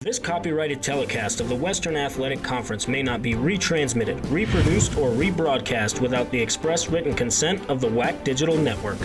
This copyrighted telecast of the Western Athletic Conference may not be retransmitted, reproduced, or rebroadcast without the express written consent of the WAC Digital Network.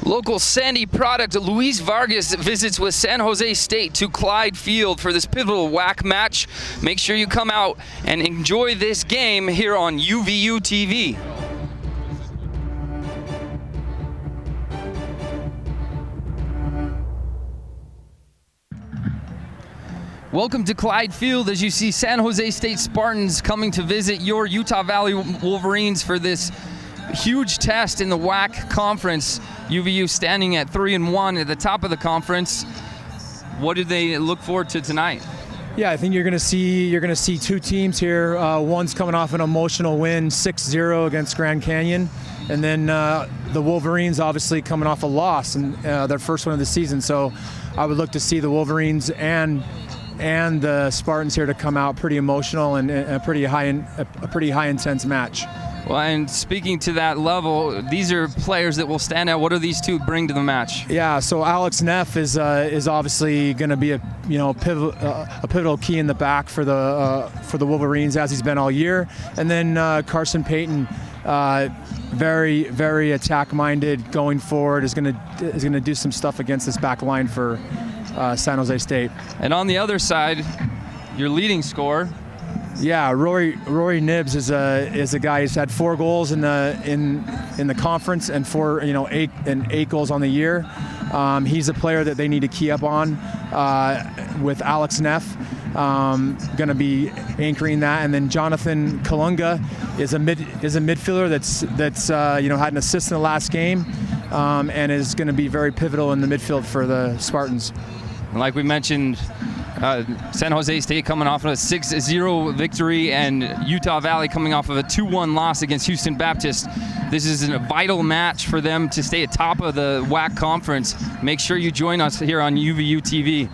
Local Sandy product Luis Vargas visits with San Jose State to Clyde Field for this pivotal WAC match. Make sure you come out and enjoy this game here on UVU TV. Welcome to Clyde Field as you see San Jose State Spartans coming to visit your Utah Valley Wolverines for this huge test in the WAC conference. UVU standing at 3-1 at the top of the conference. What do they look forward to tonight? Yeah, I think you're going to see two teams here. One's coming off an emotional win, 6-0 against Grand Canyon, and then the Wolverines obviously coming off a loss and their first one of the season. So I would look to see the Wolverines and the Spartans here to come out pretty emotional and a pretty high intense match. Well, and speaking to that level, these are players that will stand out. What do these two bring to the match? Yeah, so Alex Neff is obviously going to be a pivotal key in the back for the Wolverines as he's been all year, and then Carson Payton, very very attack-minded going forward, is going to do some stuff against this back line for San Jose State. And on the other side, your leading scorer. Yeah, Rory Nibbs is a guy who's had 4 goals in the conference and 8 goals on the year. He's a player that they need to key up on with Alex Neff going to be anchoring that, and then Jonathan Kalunga is a midfielder that's had an assist in the last game and is going to be very pivotal in the midfield for the Spartans. Like we mentioned, San Jose State coming off of a 6-0 victory and Utah Valley coming off of a 2-1 loss against Houston Baptist. This is a vital match for them to stay at top of the WAC conference. Make sure you join us here on UVU TV.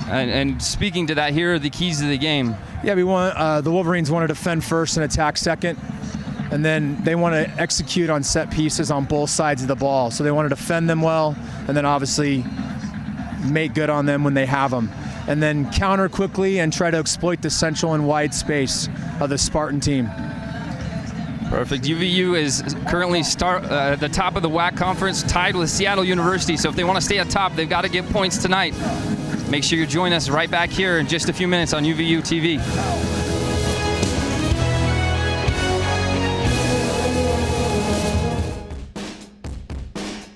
And speaking to that, here are the keys to the game. Yeah, the Wolverines want to defend first and attack second. And then they want to execute on set pieces on both sides of the ball. So they want to defend them well and then obviously make good on them when they have them. And then counter quickly and try to exploit the central and wide space of the Spartan team. Perfect. UVU is currently at the top of the WAC conference, tied with Seattle University. So if they want to stay at top, they've got to get points tonight. Make sure you join us right back here in just a few minutes on UVU TV.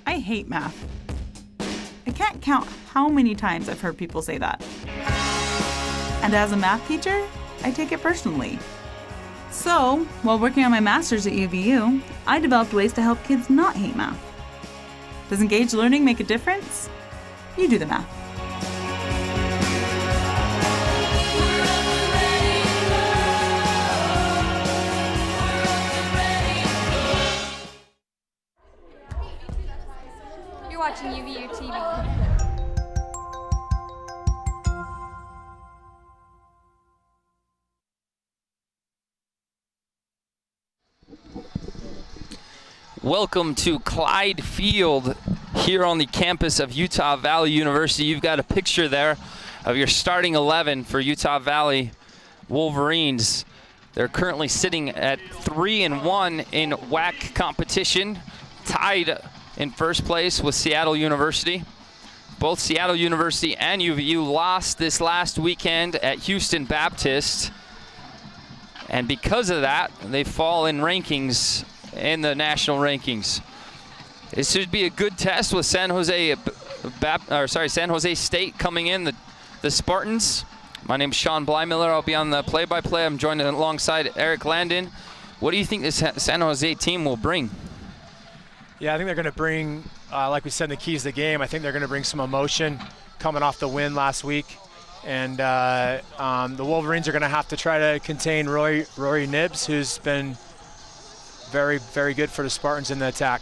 I hate math. I can't count how many times I've heard people say that. And as a math teacher, I take it personally. So, while working on my master's at UVU, I developed ways to help kids not hate math. Does engaged learning make a difference? You do the math. You're watching UVU TV. Welcome to Clyde Field here on the campus of Utah Valley University. You've got a picture there of your starting 11 for Utah Valley. Wolverines. They're currently sitting at 3-1 in WAC competition, tied in first place with Seattle University. Both Seattle University and UVU lost this last weekend at Houston Baptist. And because of that, they fall in rankings, in the national rankings. This should be a good test with San Jose State coming in, the Spartans. My name is Sean Blymiller. I'll be on the play-by-play. I'm joined alongside Eric Landon. What do you think this San Jose team will bring? Yeah, I think they're going to bring, like we said in the keys of the game, I think they're going to bring some emotion coming off the win last week. And the Wolverines are going to have to try to contain Rory Nibs, who's been very, very good for the Spartans in the attack.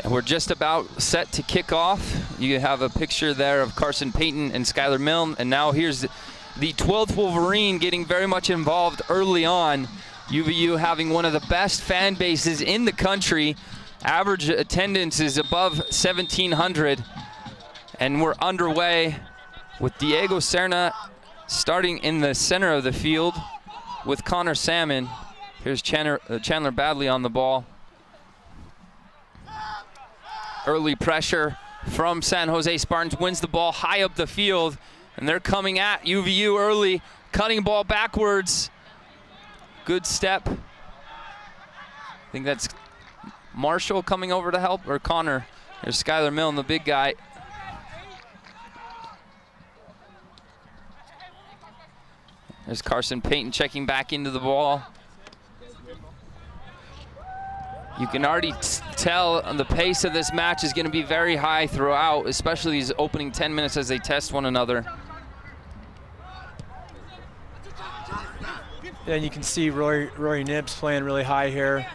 And we're just about set to kick off. You have a picture there of Carson Payton and Skylar Milne. And now here's the 12th Wolverine getting very much involved early on. UVU having one of the best fan bases in the country. Average attendance is above 1,700. And we're underway with Diego Serna starting in the center of the field with Connor Salmon. Here's Chandler Badley on the ball. Early pressure from San Jose Spartans, wins the ball high up the field, and they're coming at UVU early, cutting ball backwards. Good step. I think that's Marshall coming over to help, or Connor. There's Skylar Milne, the big guy. There's Carson Payton checking back into the ball. You can already tell the pace of this match is going to be very high throughout, especially these opening 10 minutes as they test one another. Yeah, and you can see Rory Nibs playing really high here,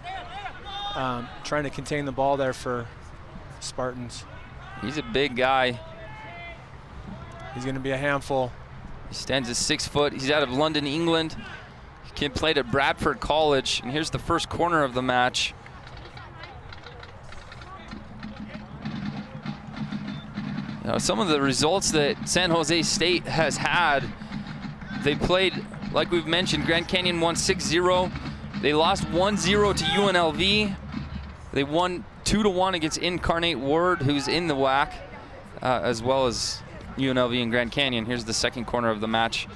trying to contain the ball there for Spartans. He's a big guy. He's going to be a handful. He stands at 6 foot. He's out of London, England. He played at Bradford College, and here's the first corner of the match. Now, some of the results that San Jose State has had, they played, like we've mentioned, Grand Canyon won 6-0. They lost 1-0 to UNLV. They won 2-1 against Incarnate Word, who's in the WAC, as well as UNLV and Grand Canyon. Here's the second corner of the match.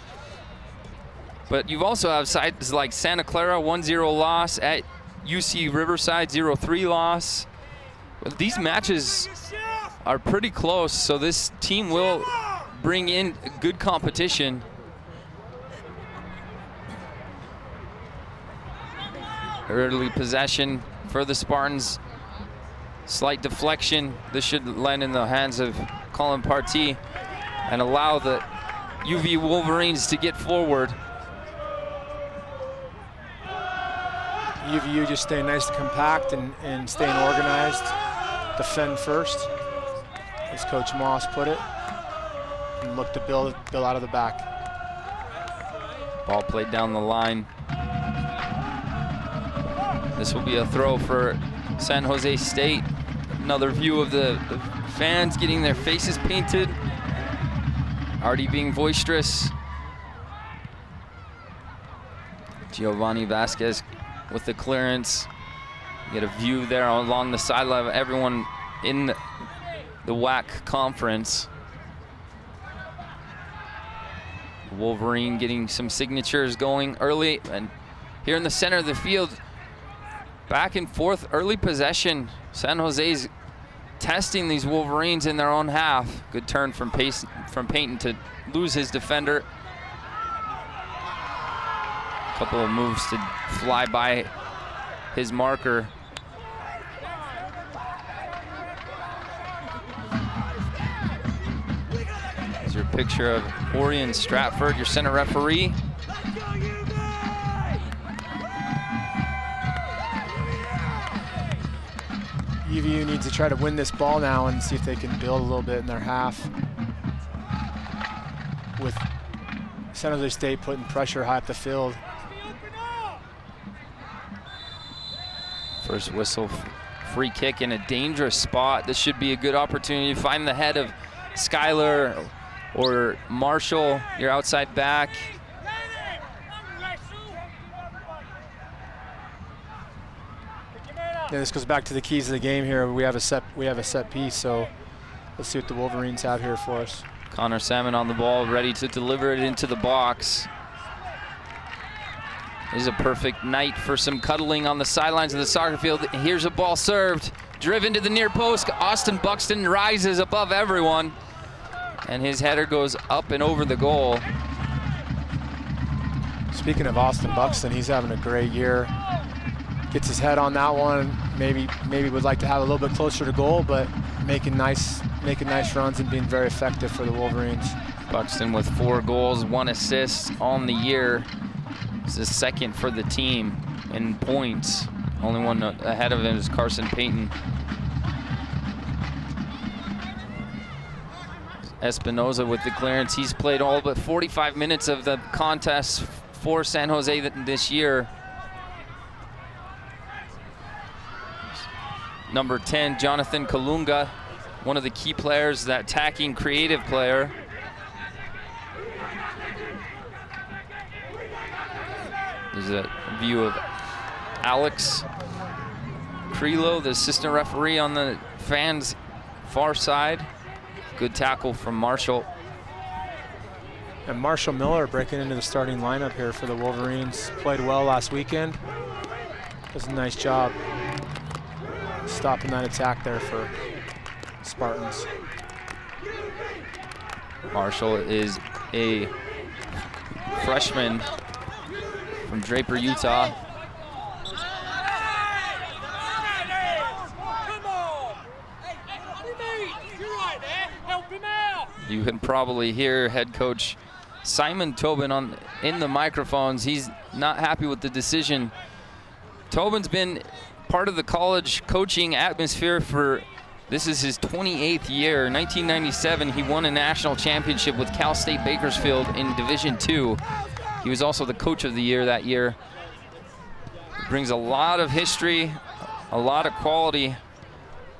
But you've also have sides like Santa Clara, 1-0 loss, at UC Riverside, 0-3 loss. But these matches are pretty close, so this team will bring in good competition. Early possession for the Spartans. Slight deflection. This should land in the hands of Colin Partee and allow the UV Wolverines to get forward. UVU just staying nice and compact and staying organized. Defend first, as Coach Moss put it, and look to build out of the back. Ball played down the line. This will be a throw for San Jose State. Another view of the fans getting their faces painted, already being boisterous. Giovanni Vasquez with the clearance. You get a view there along the sideline of everyone in the WAC conference. Wolverine getting some signatures going early, and here in the center of the field, back and forth, early possession. San Jose's testing these Wolverines in their own half. Good turn from Payton to lose his defender. Couple of moves to fly by his marker. Here's your picture of Orion Stratford, your center referee. UVU needs to try to win this ball now and see if they can build a little bit in their half, with San Jose State putting pressure high up the field. First whistle, free kick in a dangerous spot. This should be a good opportunity to find the head of Skylar. or Marshall, your outside back. Yeah, this goes back to the keys of the game here. We have a set piece, so let's see what the Wolverines have here for us. Connor Salmon on the ball, ready to deliver it into the box. This is a perfect night for some cuddling on the sidelines of the soccer field. Here's a ball served, driven to the near post. Austin Buxton rises above everyone, and his header goes up and over the goal. Speaking of Austin Buxton, he's having a great year. Gets his head on that one. Maybe would like to have a little bit closer to goal, but making nice runs and being very effective for the Wolverines. Buxton with 4 goals, 1 assist on the year. He's the second for the team in points. Only one ahead of him is Carson Payton. Espinoza with the clearance. He's played all but 45 minutes of the contest for San Jose this year. Number 10, Jonathan Kalunga, one of the key players, that attacking creative player. There's a view of Alex Crelo, the assistant referee on the fans' far side. Good tackle from Marshall. And Marshall Miller breaking into the starting lineup here for the Wolverines. Played well last weekend. Does a nice job stopping that attack there for Spartans. Marshall is a freshman from Draper, Utah. You can probably hear head coach Simon Tobin in the microphones. He's not happy with the decision. Tobin's been part of the college coaching atmosphere for, this is his 28th year. In 1997, he won a national championship with Cal State Bakersfield in Division II. He was also the coach of the year that year. Brings a lot of history, a lot of quality,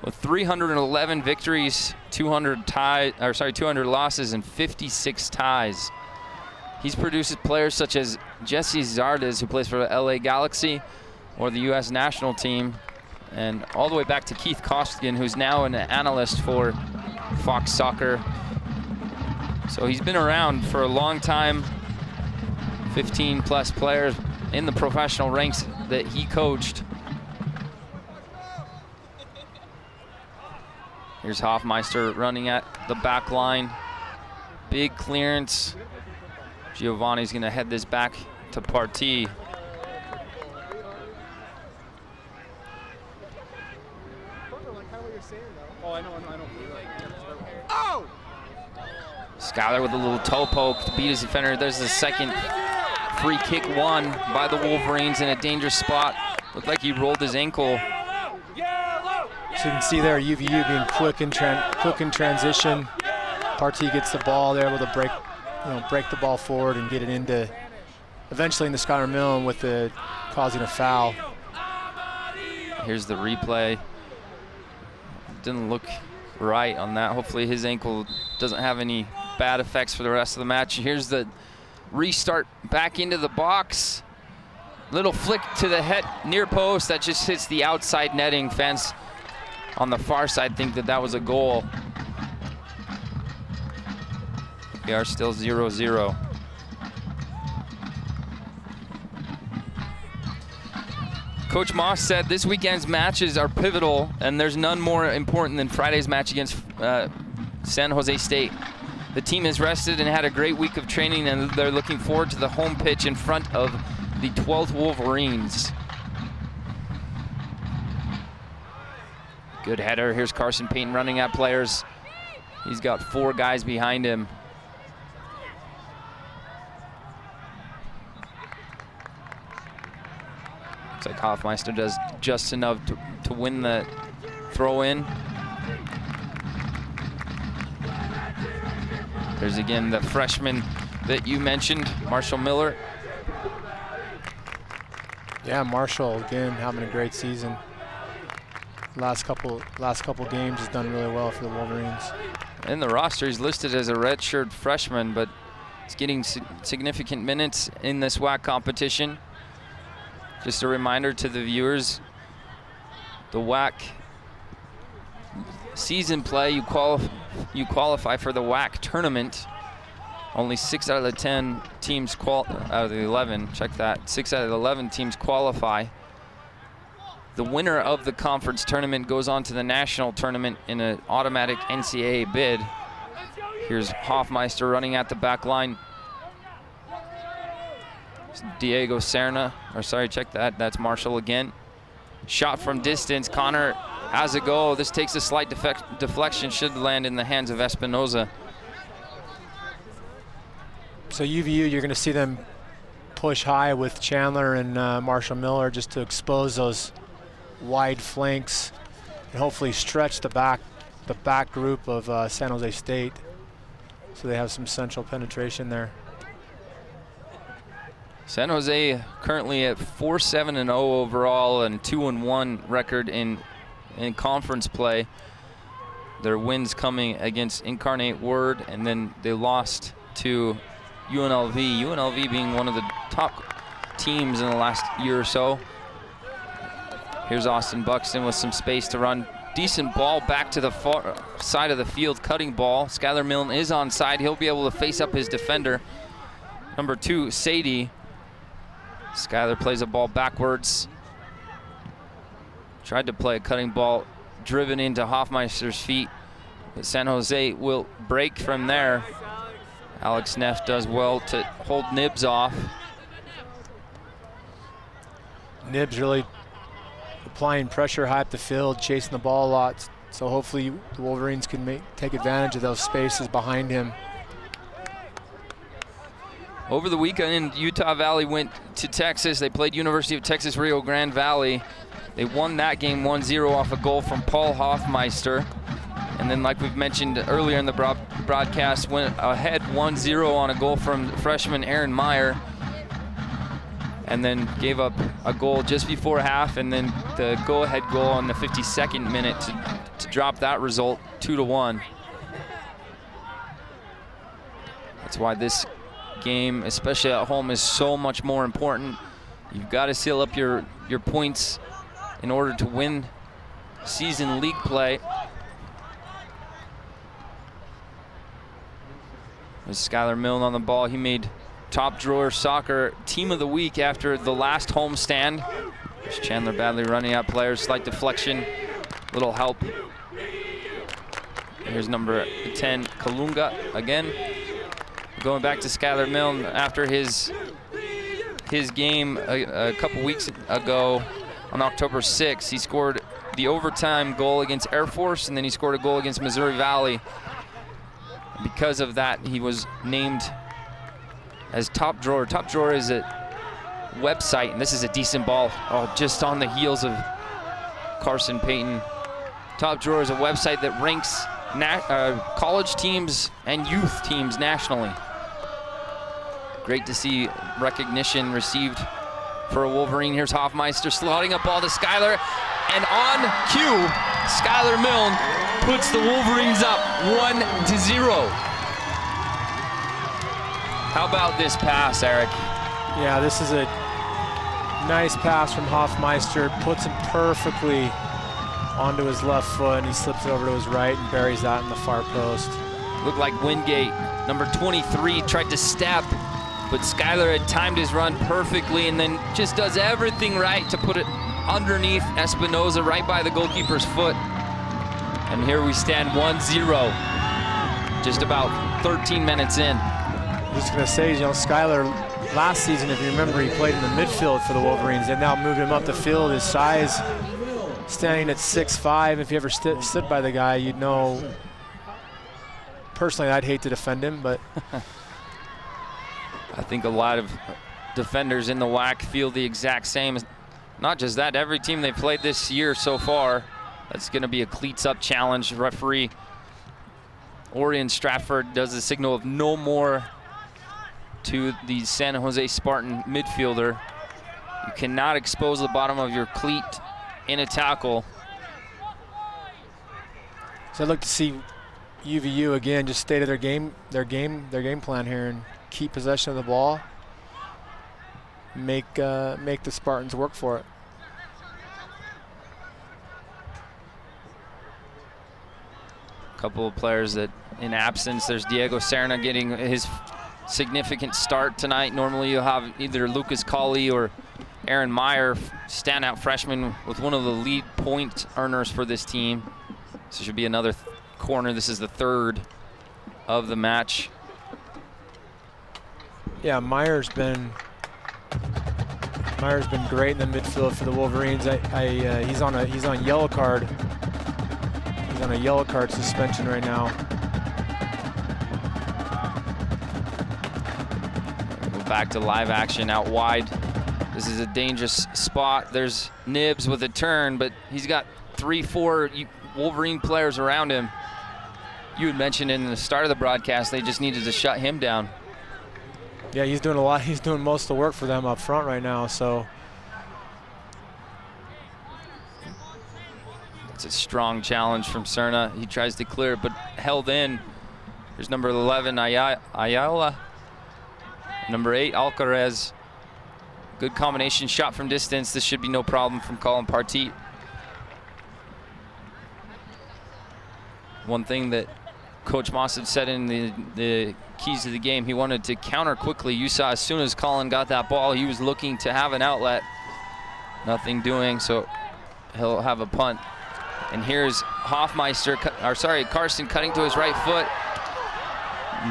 with 311 victories, 200 losses, and 56 ties. He's produced players such as Jesse Zardes, who plays for the LA Galaxy, or the U.S. national team, and all the way back to Keith Costigan, who's now an analyst for Fox Soccer. So he's been around for a long time, 15+ players in the professional ranks that he coached. Here's Hoffmeister running at the back line. Big clearance. Giovanni's gonna head this back to Partee. Skyler with a little toe poke to beat his defender. There's the second free kick won by the Wolverines in a dangerous spot. Looked like he rolled his ankle. So you can see there UVU being quick in transition. Partee gets the ball. They're able to break the ball forward and get it into, eventually into Skyler Milne with the causing a foul. Here's the replay. Didn't look right on that. Hopefully his ankle doesn't have any bad effects for the rest of the match. Here's the restart back into the box. Little flick to the head near post that just hits the outside netting. Fans on the far side think that that was a goal. We are still 0-0. Coach Moss said this weekend's matches are pivotal, and there's none more important than Friday's match against San Jose State. The team has rested and had a great week of training, and they're looking forward to the home pitch in front of the 12th Wolverines. Good header. Here's Carson Payton running at players. He's got 4 guys behind him. Looks like Hoffmeister does just enough to win the throw in. There's again the freshman that you mentioned, Marshall Miller. Yeah, Marshall again having a great season. last couple games has done really well for the Wolverines. In the roster, he's listed as a redshirt freshman, but he's getting significant minutes in this WAC competition. Just a reminder to the viewers, the WAC season play, you qualify for the WAC tournament. Only 6 out of the 10 teams out of the 11, check that, 6 out of the 11 teams qualify. The winner of the conference tournament goes on to the national tournament in an automatic NCAA bid. Here's Hoffmeister running at the back line. Diego Serna, or sorry, check that, that's Marshall again. Shot from distance, Connor has a goal. This takes a slight deflection, should land in the hands of Espinoza. So UVU, you're going to see them push high with Chandler and Marshall Miller just to expose those wide flanks and hopefully stretch the back group of San Jose State, so they have some central penetration there. San Jose currently at 4-7-0 overall and 2-1 record in conference play. Their wins coming against Incarnate Word, and then they lost to UNLV. UNLV being one of the top teams in the last year or so. Here's Austin Buxton with some space to run. Decent ball back to the far side of the field, cutting ball. Skylar Milne is onside. He'll be able to face up his defender, number 2, Sadie. Skylar plays a ball backwards. Tried to play a cutting ball, driven into Hoffmeister's feet. But San Jose will break from there. Alex Neff does well to hold Nibs off. Nibs really applying pressure high up the field, chasing the ball a lot. So hopefully the Wolverines can take advantage of those spaces behind him. Over the weekend, Utah Valley went to Texas. They played University of Texas Rio Grande Valley. They won that game 1-0 off a goal from Paul Hoffmeister. And then, like we've mentioned earlier in the broadcast, went ahead 1-0 on a goal from freshman Aaron Meyer. And then gave up a goal just before half, and then the go-ahead goal on the 52nd minute to drop that result 2-1. That's why this game, especially at home, is so much more important. You've got to seal up your points in order to win season league play. There's Skylar Milne on the ball. He made Top Drawer Soccer Team of the Week after the last home stand. There's Chandler Badley running out players, slight deflection, little help. Here's number 10, Kalunga again. Going back to Skylar Milne after his game a couple weeks ago on October 6th. He scored the overtime goal against Air Force, and then he scored a goal against Missouri Valley. Because of that, he was named as Top Drawer. Top Drawer is a website, and this is a decent ball. Oh, just on the heels of Carson Payton. Top Drawer is a website that ranks college teams and youth teams nationally. Great to see recognition received for a Wolverine. Here's Hoffmeister slotting a ball to Skylar, and on cue, Skylar Milne puts the Wolverines up 1-0. How about this pass, Eric? Yeah, this is a nice pass from Hoffmeister. Puts him perfectly onto his left foot, and he slips it over to his right and buries that in the far post. Looked like Wingate, number 23, tried to step, but Skylar had timed his run perfectly and then just does everything right to put it underneath Espinoza, right by the goalkeeper's foot. And here we stand 1-0, just about 13 minutes in. I'm just going to say, you know, Skylar, last season, if you remember, he played in the midfield for the Wolverines. They now moved him up the field. His size, standing at 6'5", if you ever stood by the guy, you'd know. Personally, I'd hate to defend him, but I think a lot of defenders in the WAC feel the exact same. Not just that, every team they played this year so far, that's going to be a cleats up challenge. Referee Orion Stratford does the signal of no more to the San Jose Spartan midfielder. You cannot expose the bottom of your cleat in a tackle. So I'd like to see UVU again just stay to their game plan here and keep possession of the ball. Make the Spartans work for it. Couple of players that in absence. There's Diego Serna getting his significant start tonight. Normally you'll have either Lucas Colley or Aaron Meyer, standout freshman with one of the lead point earners for this team. So it should be another corner. This is the third of the match. Yeah, Meyer's been great in the midfield for the Wolverines. He's on yellow card. He's on a yellow card suspension right now. Go back to live action out wide. This is a dangerous spot. There's Nibs with a turn, but he's got 3-4 Wolverine players around him. You had mentioned in the start of the broadcast they just needed to shut him down. Yeah, he's doing a lot. He's doing most of the work for them up front right now. So it's a strong challenge from Serna. He tries to clear it, but held in. There's number 11, Ayala. Number 8, Alcaraz. Good combination shot from distance. This should be no problem from Colin Partit. One thing that Coach Moss had said in the keys to the game, he wanted to counter quickly. You saw as soon as Colin got that ball, he was looking to have an outlet. Nothing doing, so he'll have a punt. And here's Carson cutting to his right foot.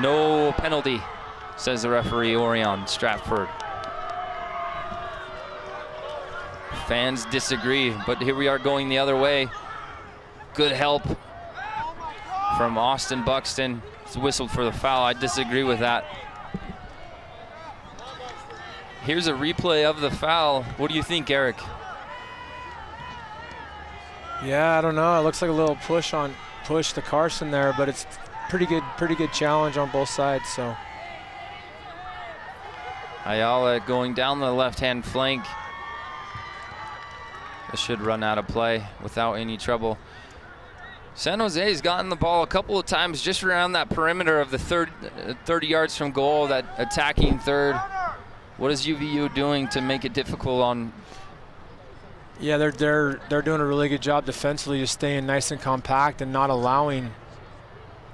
No penalty, says the referee, Orion Stratford. Fans disagree, but here we are going the other way. Good help from Austin Buxton. It's whistled for the foul. I disagree with that. Here's a replay of the foul. What do you think, Eric? yeah, I don't know. It looks like a little push to Carson there, but it's pretty good challenge on both sides. So Ayala going down the left-hand flank. This should run out of play without any trouble. San Jose's gotten the ball a couple of times just around that perimeter of the 30 yards from goal, that attacking third. What is UVU doing to make it difficult on? yeah, they're doing a really good job defensively, just staying nice and compact and not allowing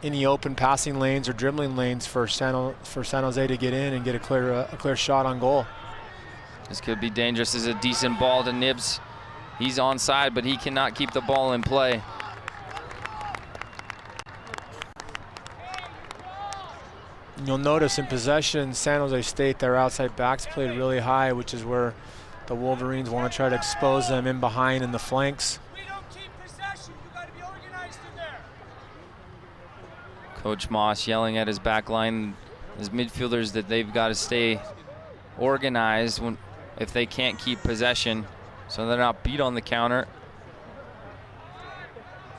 any open passing lanes or dribbling lanes for San Jose to get in and get a clear shot on goal. This could be dangerous. This is a decent ball to Nibs. He's onside, but he cannot keep the ball in play. You'll notice in possession, San Jose State, their outside backs played really high, which is where the Wolverines want to try to expose them in behind in the flanks. We don't keep possession. You got to be organized in there. Coach Moss yelling at his back line, his midfielders, that they've got to stay organized if they can't keep possession, so they're not beat on the counter.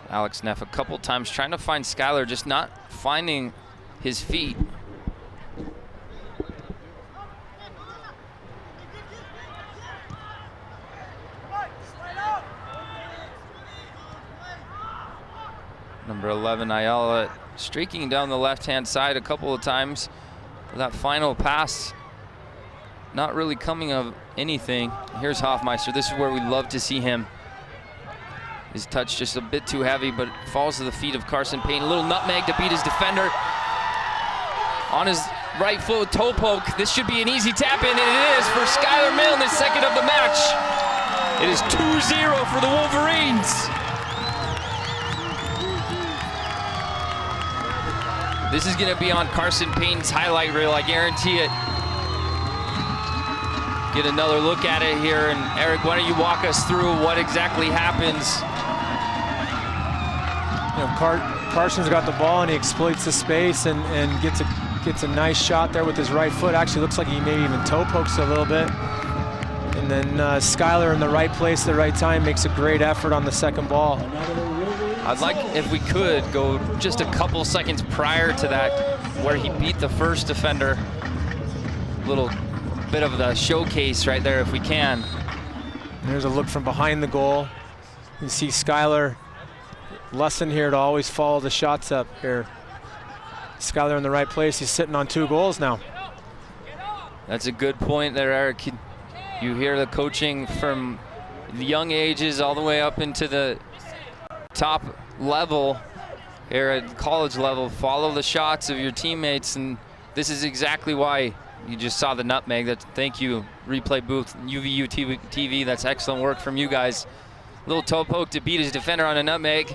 Alex Neff a couple times trying to find Skylar, just not finding his feet. Number 11, Ayala, streaking down the left-hand side a couple of times. That final pass, not really coming of anything. Here's Hoffmeister. This is where we love to see him. His touch just a bit too heavy, but falls to the feet of Carson Payne. A little nutmeg to beat his defender. On his right foot, toe poke. This should be an easy tap in, and it is for Skylar Milne, his second of the match. It is 2-0 for the Wolverines. This is going to be on Carson Payne's highlight reel, I guarantee it. Get another look at it here, and Eric, why don't you walk us through what exactly happens? You know, Carson's got the ball and he exploits the space and gets a nice shot there with his right foot. Actually looks like he maybe even toe pokes a little bit. And then Skylar in the right place at the right time makes a great effort on the second ball. I'd like, if we could, go just a couple seconds prior to that, where he beat the first defender. Little bit of the showcase right there, if we can. And there's a look from behind the goal. You see Skylar lesson here to always follow the shots up here. Skylar in the right place. He's sitting on 2 goals now. That's a good point there, Eric. You hear the coaching from the young ages all the way up into the top level here at college level. Follow the shots of your teammates, and this is exactly why you just saw the nutmeg. Thank you, replay booth, UVU TV. That's excellent work from you guys. Little toe poke to beat his defender on a nutmeg,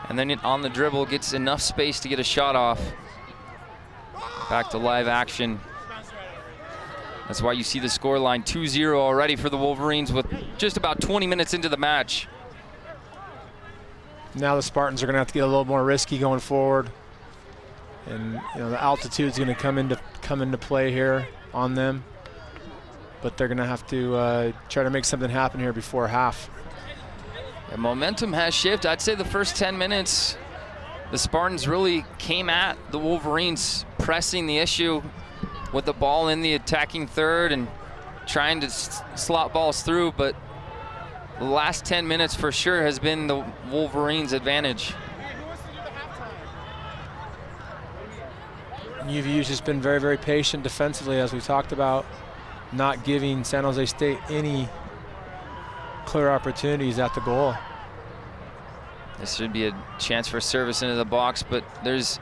and then on the dribble gets enough space to get a shot off. Back to live action. That's why you see the scoreline 2-0 already for the Wolverines with just about 20 minutes into the match. Now the Spartans are going to have to get a little more risky going forward, and the altitude's going to come into play here on them. But they're going to have to try to make something happen here before half. The momentum has shifted. I'd say the first 10 minutes, the Spartans really came at the Wolverines, pressing the issue with the ball in the attacking third and trying to slot balls through, but the last 10 minutes for sure has been the Wolverines' advantage. UVU's just been very, very patient defensively, as we talked about, not giving San Jose State any clear opportunities at the goal. This should be a chance for service into the box, but there's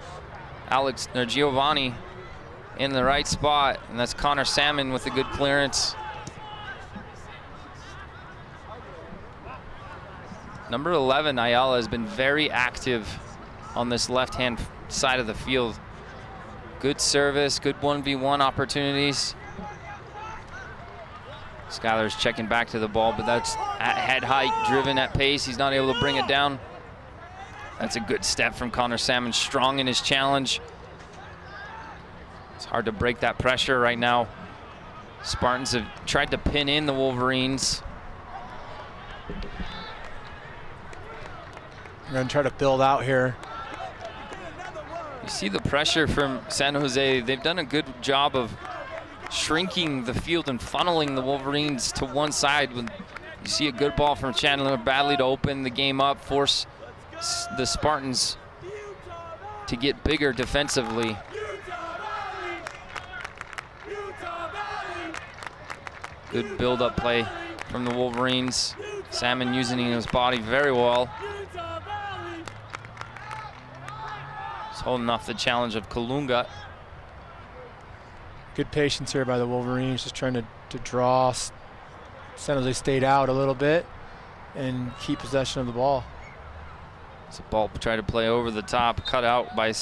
Giovanni in the right spot, and that's Connor Salmon with a good clearance. Number 11, Ayala, has been very active on this left-hand side of the field. Good service, good 1v1 opportunities. Skylar's checking back to the ball, but that's at head height, driven at pace. He's not able to bring it down. That's a good step from Connor Salmon, strong in his challenge. It's hard to break that pressure right now. Spartans have tried to pin in the Wolverines. We're going to try to build out here. You see the pressure from San Jose. They've done a good job of shrinking the field and funneling the Wolverines to one side. When you see a good ball from Chandler Badley to open the game up, force the Spartans to get bigger defensively. Good build-up play from the Wolverines. Salmon using his body very well. He's holding off the challenge of Kalunga. Good patience here by the Wolverines, just trying to draw San Jose State out a little bit and keep possession of the ball. It's a ball tried to play over the top, cut out by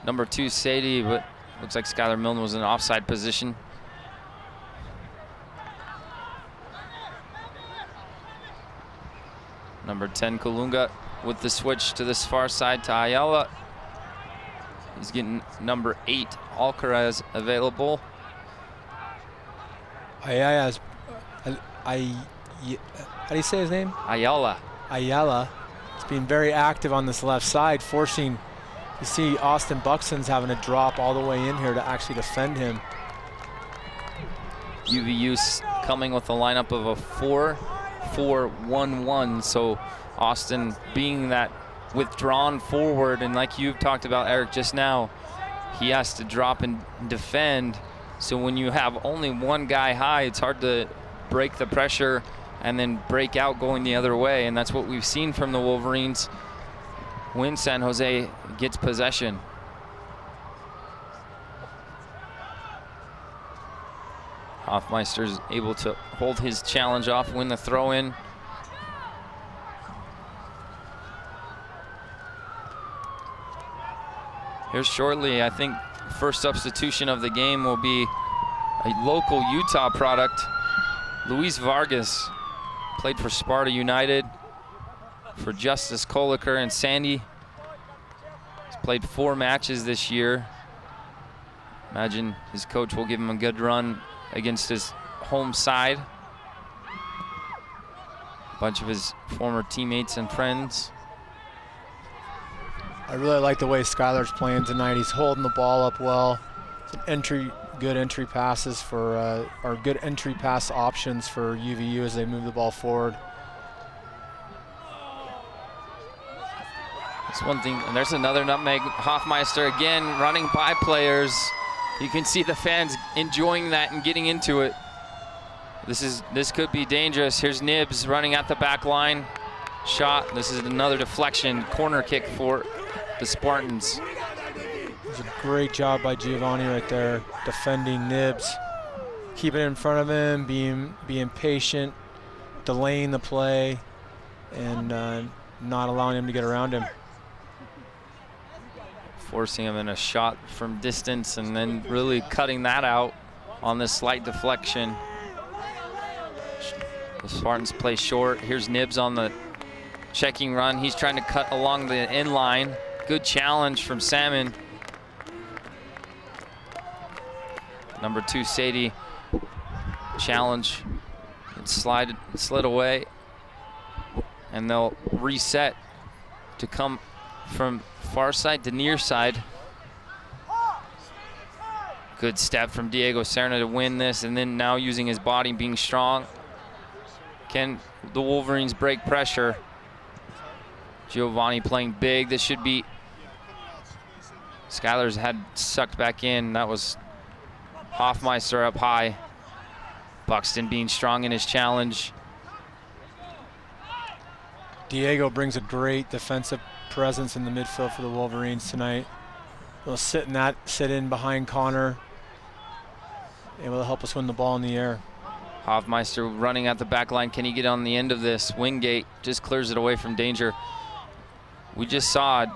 number 2 Sadie, but looks like Skylar Milne was in offside position. Number 10 Kalunga with the switch to this far side to Ayala. He's getting number 8 Alcaraz available. Ayaya's, how do you say his name? Ayala. Ayala. He's being very active on this left side, forcing, you see Austin Buxton's having to drop all the way in here to actually defend him. UVU coming with a lineup of a 4-4-1-1, so Austin being that withdrawn forward, and like you've talked about, Eric, just now, he has to drop and defend. So when you have only one guy high, it's hard to break the pressure and then break out going the other way, and that's what we've seen from the Wolverines when San Jose gets possession. Hoffmeister's able to hold his challenge off, win the throw-in. Here shortly, I think first substitution of the game will be a local Utah product. Luis Vargas played for Sparta United, for Justice Koliker and Sandy. He's played 4 matches this year. Imagine his coach will give him a good run against his home side. A bunch of his former teammates and friends. I really like the way Skylar's playing tonight. He's holding the ball up well. Some good entry passes for, or good entry pass options for UVU as they move the ball forward. That's one thing, and there's another nutmeg. Hoffmeister again running by players. You can see the fans enjoying that and getting into it. This could be dangerous. Here's Nibs running at the back line. Shot. This is another deflection. Corner kick for the Spartans. It's a great job by Giovanni right there, defending Nibs, keeping it in front of him, being patient, delaying the play, and not allowing him to get around him. Forcing him in a shot from distance and then really cutting that out on this slight deflection. The Spartans play short. Here's Nibs on the checking run. He's trying to cut along the end line. Good challenge from Salmon. Number 2, Sadie. Challenge. It slid away. And they'll reset to come from far side to near side. Good step from Diego Serna to win this, and then now using his body, being strong. Can the Wolverines break pressure? Giovanni playing big. This should be. Skylar's had sucked back in. That was Hoffmeister up high. Buxton being strong in his challenge. Diego brings a great defensive presence in the midfield for the Wolverines tonight. They'll sit in behind Connor, able to help us win the ball in the air. Hoffmeister running at the back line. Can he get on the end of this? Wingate just clears it away from danger. We just saw a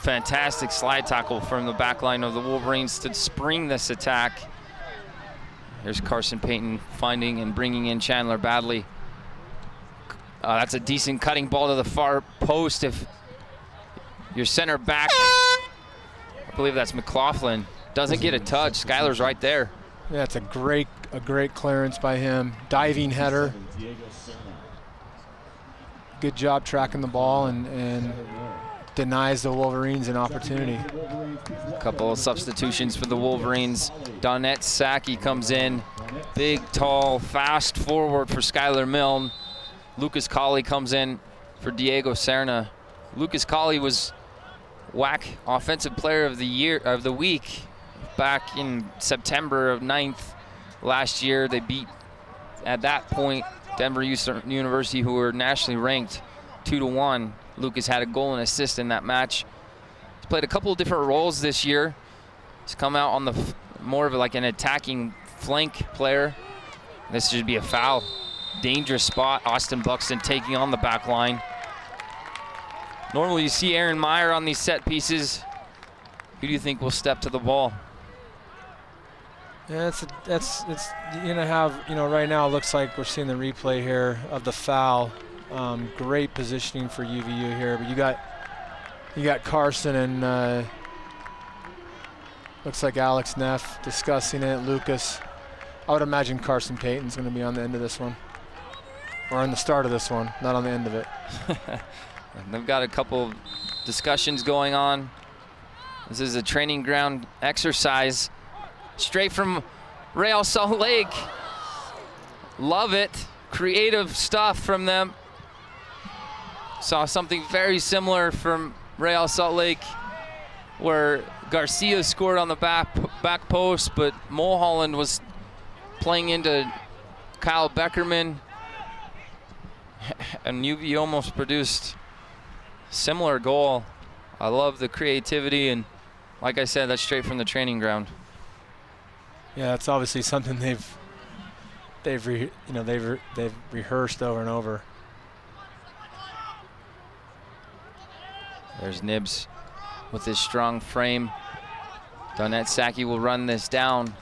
fantastic slide tackle from the back line of the Wolverines to spring this attack. Here's Carson Payton finding and bringing in Chandler Badley. That's a decent cutting ball to the far post. If your center back, I believe that's McLaughlin, doesn't get a touch. Skylar's right there. Yeah, it's a great clearance by him. Diving header. Good job tracking the ball and denies the Wolverines an opportunity. A couple of substitutions for the Wolverines. Donette Saki comes in. Big, tall, fast forward for Skylar Milne. Lucas Colley comes in for Diego Serna. Lucas Colley was WAC Offensive Player of the Week back in September of 9th last year. They beat, at that point, Denver University, who were nationally ranked 2-1. Lucas had a goal and assist in that match. He's played a couple of different roles this year. He's come out on the more of like an attacking flank player. This should be a foul. Dangerous spot. Austin Buxton taking on the back line. Normally you see Aaron Meyer on these set pieces. Who do you think will step to the ball? Yeah, it's you're gonna have, right now it looks like we're seeing the replay here of the foul. Great positioning for UVU here, but you got Carson and looks like Alex Neff discussing it. Lucas, I would imagine Carson Payton's gonna be on the end of this one, or on the start of this one, not on the end of it. They've got a couple discussions going on. This is a training ground exercise straight from Real Salt Lake. Love it. Creative stuff from them. Saw something very similar from Real Salt Lake where Garcia scored on the back post, but Mulholland was playing into Kyle Beckerman, and UV almost produced similar goal. I love the creativity, and like I said, that's straight from the training ground. Yeah, it's obviously something they've rehearsed over and over. There's Nibs with his strong frame. Donette Saki will run this down.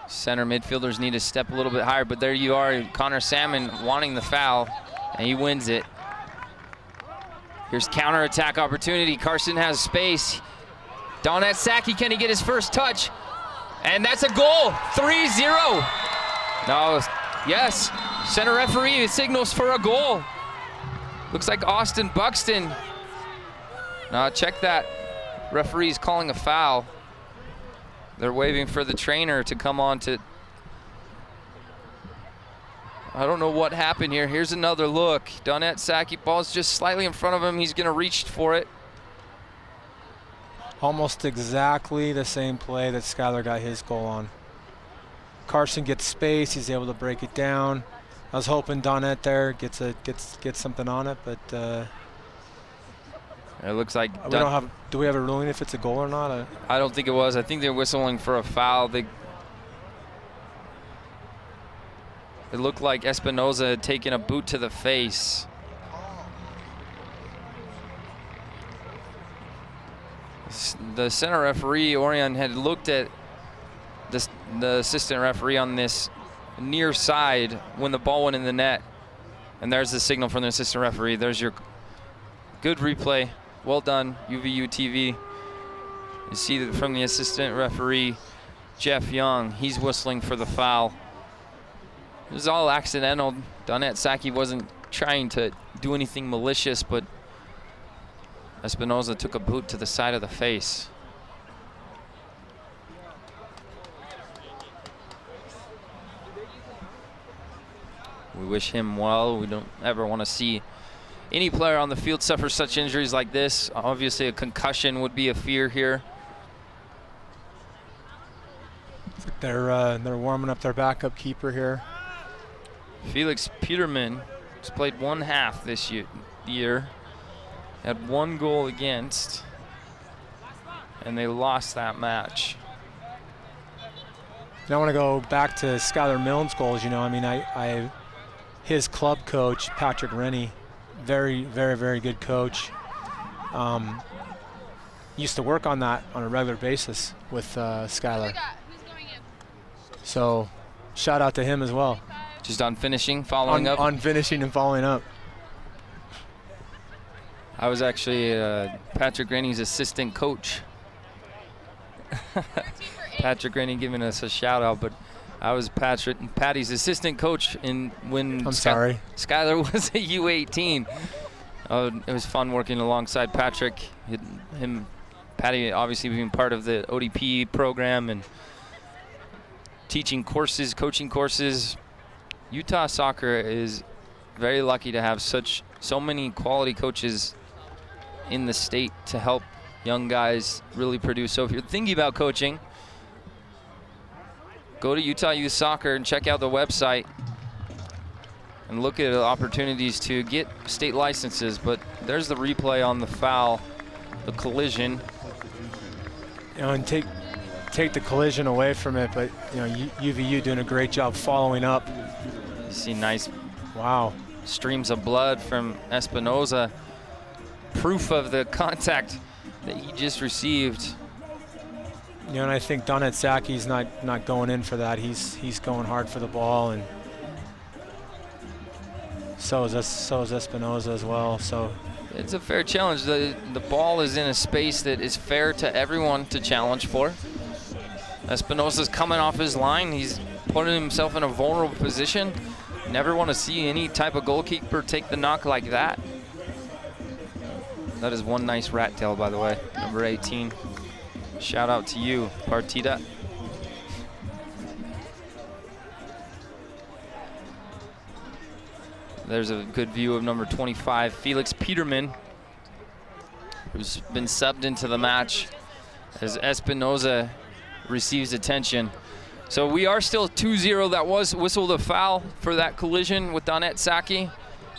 Center midfielders need to step a little bit higher, but there you are, Connor Salmon wanting the foul, and he wins it. Here's counter-attack opportunity. Carson has space. Donette Saki, can he get his first touch? And that's a goal, 3-0. No, yes, center referee signals for a goal. Looks like Austin Buxton. Now check that. Referee's calling a foul. They're waiting for the trainer to come on to. I don't know what happened here. Here's another look. Donette Saki, ball's just slightly in front of him. He's going to reach for it. Almost exactly the same play that Skylar got his goal on. Carson gets space. He's able to break it down. I was hoping Donette there gets something on it, but it looks like do we have a ruling if it's a goal or not? I don't think it was. I think they're whistling for a foul. It looked like Espinoza had taken a boot to the face. The center referee, Orion, had looked at the assistant referee on this near side when the ball went in the net. And there's the signal from the assistant referee. There's your good replay. Well done, UVU TV. You see that from the assistant referee, Jeff Young. He's whistling for the foul. It was all accidental. Donette Saki wasn't trying to do anything malicious, but Espinoza took a boot to the side of the face. We wish him well. We don't ever want to see any player on the field suffer such injuries like this. Obviously, a concussion would be a fear here. They're warming up their backup keeper here. Felix Peterman has played one half this year. Had one goal against, and they lost that match. And I want to go back to Skylar Milne's goals. You know, I mean, his club coach, Patrick Rennie, very, very, very good coach. Used to work on that on a regular basis with Skylar. So, shout out to him as well. Just on finishing, following up? On finishing and following up. I was actually Patrick Rennie's assistant coach. Patrick Rennie giving us a shout out, but I was Patty's assistant coach when Skylar was a U18. It was fun working alongside Patrick. Patty obviously being part of the ODP program and teaching courses, coaching courses. Utah soccer is very lucky to have so many quality coaches in the state to help young guys really produce. So if you're thinking about coaching, go to Utah Youth Soccer and check out the website and look at opportunities to get state licenses. But there's the replay on the foul, the collision. You know, and take the collision away from it, but you know, UVU doing a great job following up. You see nice streams of blood from Espinoza. Proof of the contact that he just received. You know, and I think Donette Saki's not going in for that. He's going hard for the ball, and so is Espinoza as well. So it's a fair challenge. The ball is in a space that is fair to everyone to challenge for. Espinoza's coming off his line. He's putting himself in a vulnerable position. Never want to see any type of goalkeeper take the knock like that. That is one nice rat tail, by the way, number 18. Shout out to you, Partida. There's a good view of number 25, Felix Peterman, who's been subbed into the match as Espinoza receives attention. So we are still 2-0. That was whistled a foul for that collision with Donette Saki.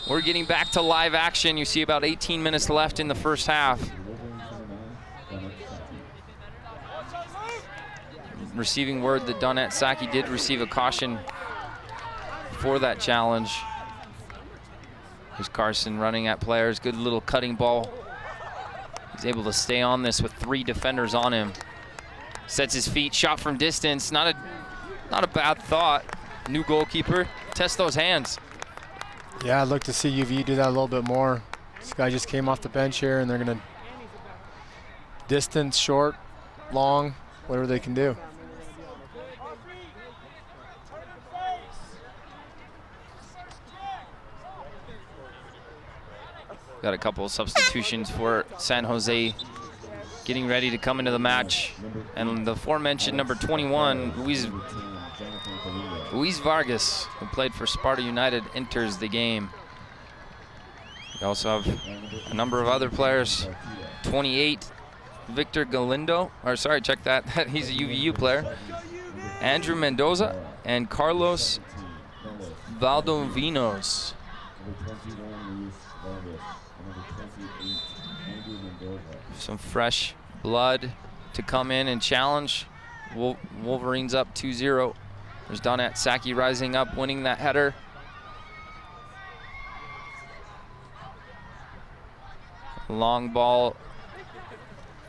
We're getting back to live action. You see about 18 minutes left in the first half. Receiving word that Donette Saki did receive a caution for that challenge. Here's Carson running at players. Good little cutting ball. He's able to stay on this with 3 defenders on him. Sets his feet, shot from distance. Not a bad thought. New goalkeeper, test those hands. Yeah, I'd like to see UVU do that a little bit more. This guy just came off the bench here, and they're gonna distance, short, long, whatever they can do. Got a couple of substitutions for San Jose getting ready to come into the match. And the aforementioned number 21, Luis Luis Vargas, who played for Sparta United, enters the game. We also have a number of other players. 28, Victor Galindo, or sorry, check that, he's a UVU player. Andrew Mendoza and Carlos Valdovinos. Some fresh blood to come in and challenge. Wolverines up 2-0. There's Donat Saki rising up, winning that header. Long ball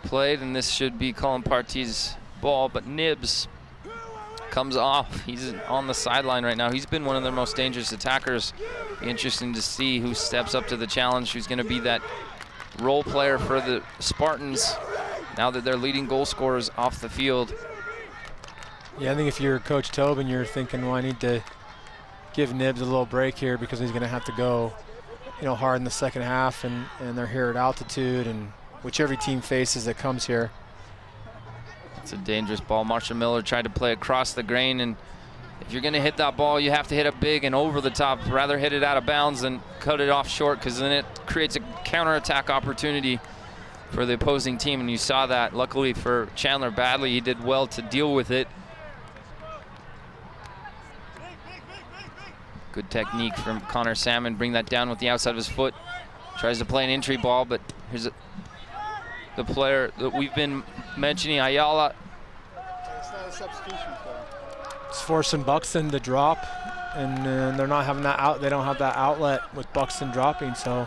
played, and this should be Colin Partey's ball, but Nibs comes off. He's on the sideline right now. He's been one of their most dangerous attackers. Be interesting to see who steps up to the challenge, who's going to be that role player for the Spartans now that they're leading goal scorers off the field. Yeah, I think if you're Coach Tobin, you're thinking, well, I need to give Nibs a little break here because he's going to have to go, hard in the second half, and they're here at altitude, and which every team faces that comes here. It's a dangerous ball. Marshall Miller tried to play across the grain, and if you're going to hit that ball, you have to hit it big and over the top. Rather hit it out of bounds than cut it off short, because then it creates a counterattack opportunity for the opposing team, and you saw that. Luckily for Chandler Badley, he did well to deal with it. Good technique from Connor Salmon. Bring that down with the outside of his foot. Tries to play an entry ball, but here's the player that we've been mentioning, Ayala. It's not a substitution play. It's forcing Buxton to drop, and they're not having that out. They don't have that outlet with Buxton dropping, so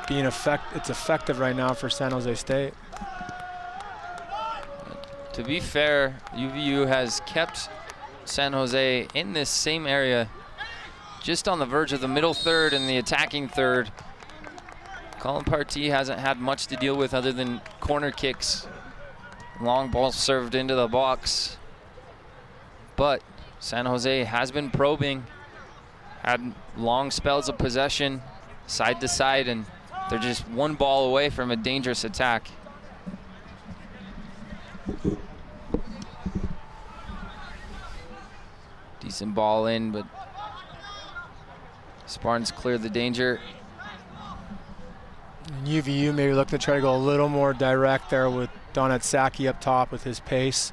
it's effective right now for San Jose State. To be fair, UVU has kept San Jose in this same area, just on the verge of the middle third and the attacking third. Colin Partey hasn't had much to deal with other than corner kicks. Long ball served into the box. But San Jose has been probing, had long spells of possession, side to side, and they're just one ball away from a dangerous attack. Decent ball in, but Spartans cleared the danger. And UVU maybe looking to try to go a little more direct there with Donat Saki up top with his pace.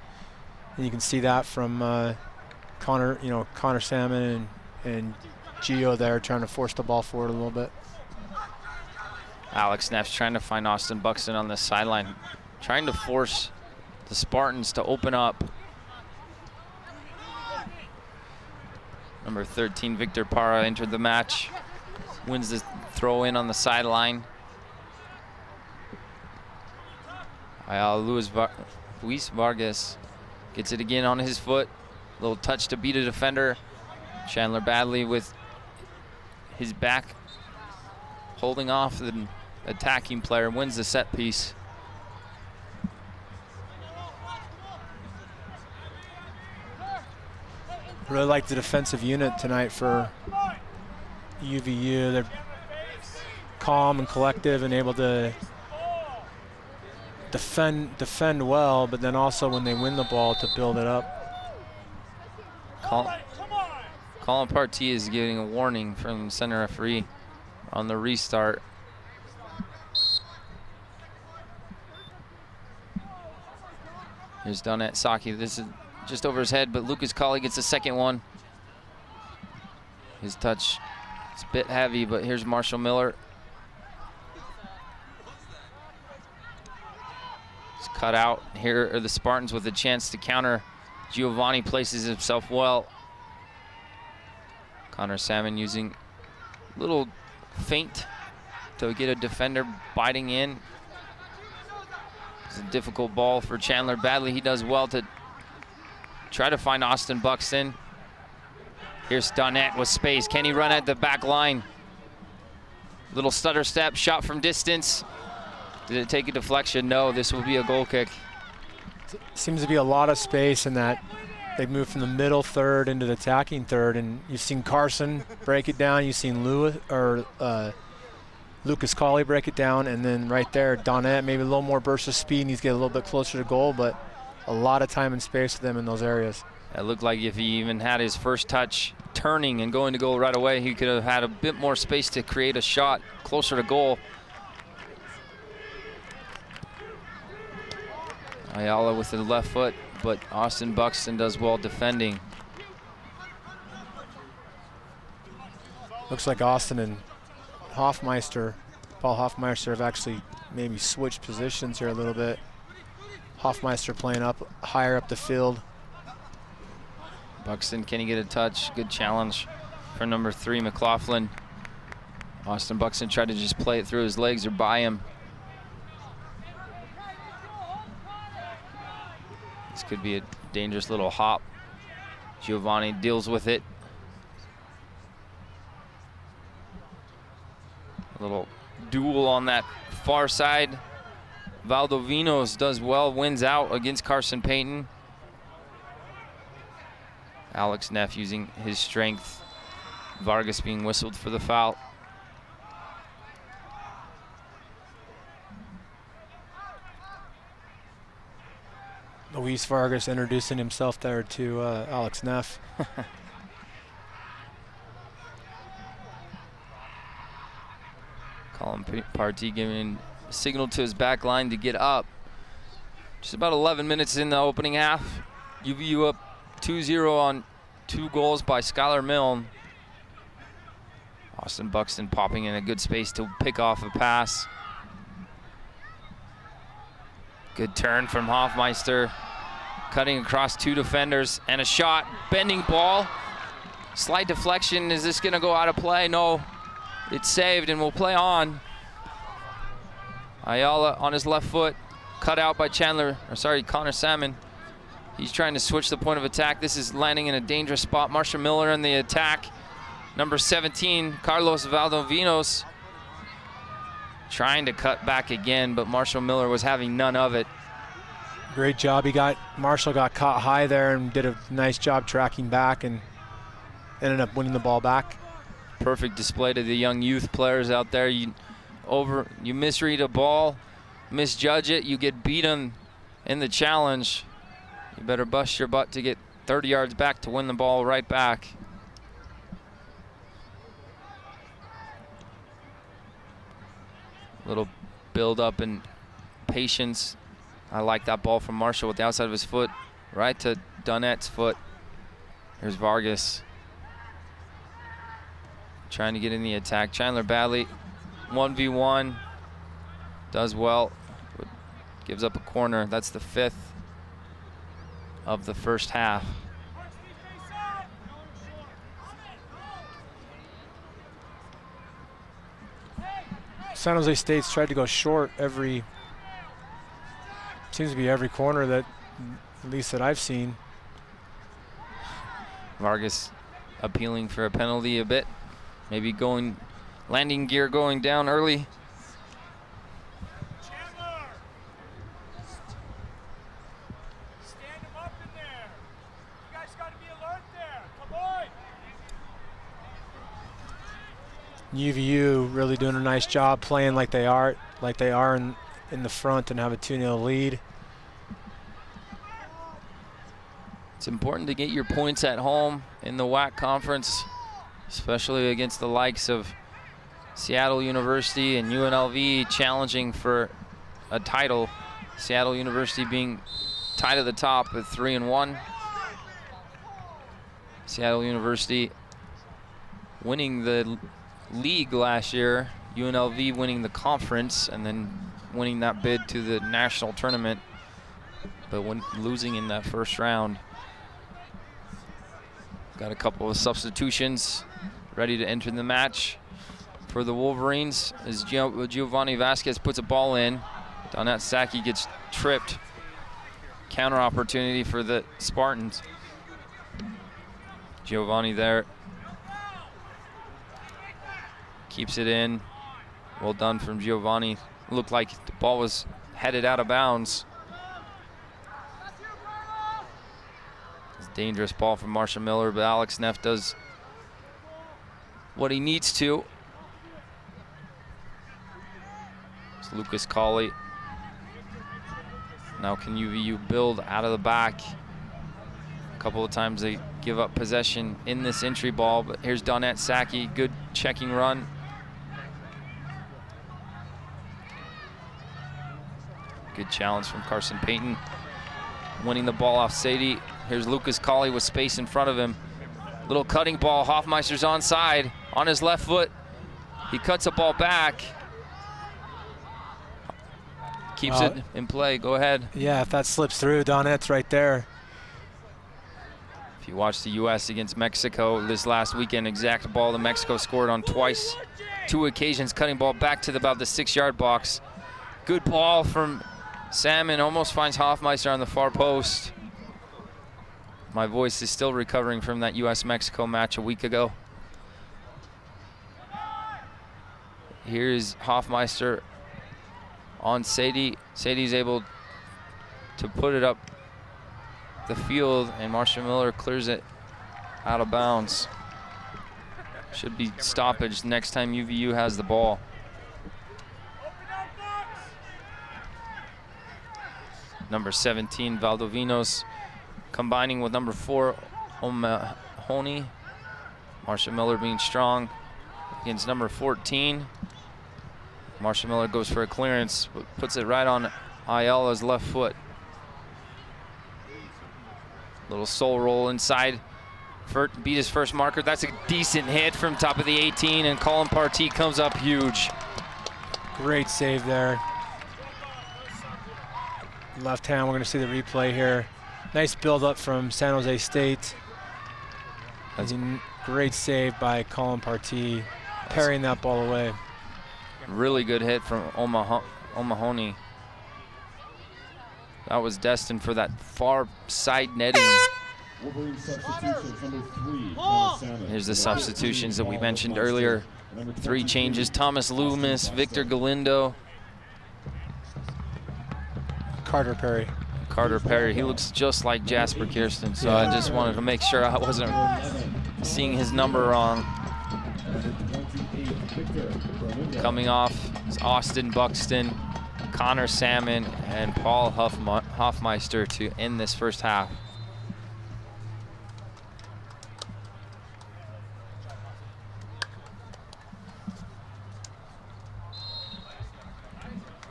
And you can see that from Connor Salmon and Gio there trying to force the ball forward a little bit. Alex Neff's trying to find Austin Buxton on the sideline, trying to force the Spartans to open up. Number 13, Victor Parra, entered the match, wins the throw in on the sideline. Luis Vargas gets it again on his foot. Little touch to beat a defender. Chandler Badley with his back holding off the attacking player, wins the set piece. Really like the defensive unit tonight for UVU. They're calm and collective and able to defend well, but then also when they win the ball to build it up. Colin Partey is getting a warning from the center referee on the restart. Here's Donat Saki. This is just over his head, but Lucas Colley gets the second one. His touch is a bit heavy, but here's Marshall Miller. It's cut out. Here are the Spartans with a chance to counter. Giovanni places himself well. Connor Salmon using a little feint to get a defender biting in. It's a difficult ball for Chandler Badley. He does well to try to find Austin Buxton. Here's Donat with space. Can he run at the back line? Little stutter step, shot from distance. Did it take a deflection? No, this will be a goal kick. Seems to be a lot of space in that. They've moved from the middle third into the attacking third, and you've seen Carson break it down. You've seen Lucas Colley break it down, and then right there, Donat, maybe a little more burst of speed, needs to get a little bit closer to goal, but a lot of time and space for them in those areas. It looked like if he even had his first touch turning and going to goal right away, he could have had a bit more space to create a shot closer to goal. Ayala with the left foot, but Austin Buxton does well defending. Looks like Austin and Hoffmeister, Paul Hoffmeister, have actually maybe switched positions here a little bit. Hoffmeister playing up higher up the field. Buxton, can he get a touch? Good challenge for number 3, McLaughlin. Austin Buxton tried to just play it through his legs or by him. This could be a dangerous little hop. Giovanni deals with it. A little duel on that far side. Valdovinos does well, wins out against Carson Payton. Alex Neff using his strength. Vargas being whistled for the foul. Luis Vargas introducing himself there to Alex Neff. Colin Partey giving a signal to his back line to get up. Just about 11 minutes in the opening half. UVU up 2-0 on 2 goals by Skylar Milne. Austin Buxton popping in a good space to pick off a pass. Good turn from Hoffmeister. Cutting across 2 defenders and a shot. Bending ball. Slight deflection. Is this going to go out of play? No. It's saved and will play on. Ayala on his left foot. Cut out by Connor Salmon. He's trying to switch the point of attack. This is landing in a dangerous spot. Marshall Miller in the attack. Number 17, Carlos Valdovinos, trying to cut back again, but Marshall Miller was having none of it. Great job. Marshall got caught high there and did a nice job tracking back and ended up winning the ball back. Perfect display to the young youth players out there. You misread a ball, misjudge it, you get beaten in the challenge. You better bust your butt to get 30 yards back to win the ball right back. Little build up and patience. I like that ball from Marshall with the outside of his foot, right to Dunnette's foot. Here's Vargas. Trying to get in the attack. Chandler Badley, 1v1. Does well, but gives up a corner. That's the 5th of the first half. San Jose State's tried to go short seems to be every corner that, at least that I've seen. Vargas appealing for a penalty a bit. Maybe landing gear going down early. Chandler! Stand him up in there. You guys got to be alert there. Come on. UVU really doing a nice job playing like they are in the front and have a 2-0 lead. It's important to get your points at home in the WAC conference, especially against the likes of Seattle University and UNLV challenging for a title. Seattle University being tied at the top at 3-1. Seattle University winning the league last year, UNLV winning the conference and then winning that bid to the national tournament, but losing in that first round. Got a couple of substitutions ready to enter the match for the Wolverines as Giovanni Vasquez puts a ball in. Donat Saki gets tripped. Counter opportunity for the Spartans. Giovanni there. Keeps it in. Well done from Giovanni. Looked like the ball was headed out of bounds. It's a dangerous ball from Marshall Miller, but Alex Neff does what he needs to. It's Lucas Colley. Now can UVU build out of the back? couple of times they give up possession in this entry ball, but here's Donette Saki, good checking run. Good challenge from Carson Payton. Winning the ball off Sadie. Here's Lucas Colley with space in front of him. Little cutting ball, Hoffmeister's onside, on his left foot. He cuts a ball back. Keeps it in play, go ahead. Yeah, if that slips through, Donette's right there. If you watch the U.S. against Mexico this last weekend, exact ball that Mexico scored on twice, 2 occasions, cutting ball back to about the 6-yard box. Good ball from Salmon, almost finds Hoffmeister on the far post. My voice is still recovering from that U.S.-Mexico match a week ago. Here's Hoffmeister on Sadie. Sadie's able to put it up the field, and Marshall Miller clears it out of bounds. Should be stoppage next time UVU has the ball. Number 17, Valdovinos, combining with number 4, O'Mahony. Marshall Miller being strong against number 14. Marshall Miller goes for a clearance, but puts it right on Ayala's left foot. Little soul roll inside. Beat his first marker. That's a decent hit from top of the 18, and Colin Partee comes up huge. Great save there. Left hand, we're going to see the replay here. Nice build up from San Jose State. That's a great save by Colin Partee, parrying that ball away. Really good hit from O'Mahony. That was destined for that far side netting. Here's the substitutions that we mentioned earlier. 3 changes: Thomas Loomis, Victor Galindo, Carter Perry. Carter Perry. He looks just like Jasper Kirsten, so I just wanted to make sure I wasn't seeing his number wrong. Coming off is Austin Buxton, Connor Salmon, and Paul Hoffmeister to end this first half.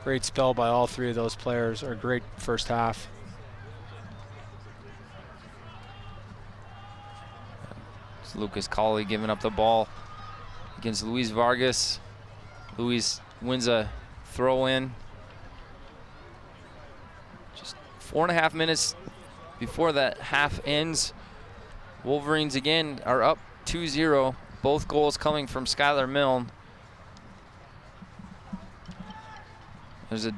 Great spell by all 3 of those players, or great first half. It's Lucas Colley giving up the ball against Luis Vargas. Luis wins a throw-in. Just 4.5 minutes before that half ends. Wolverines again are up 2-0. Both goals coming from Skylar Milne. There's a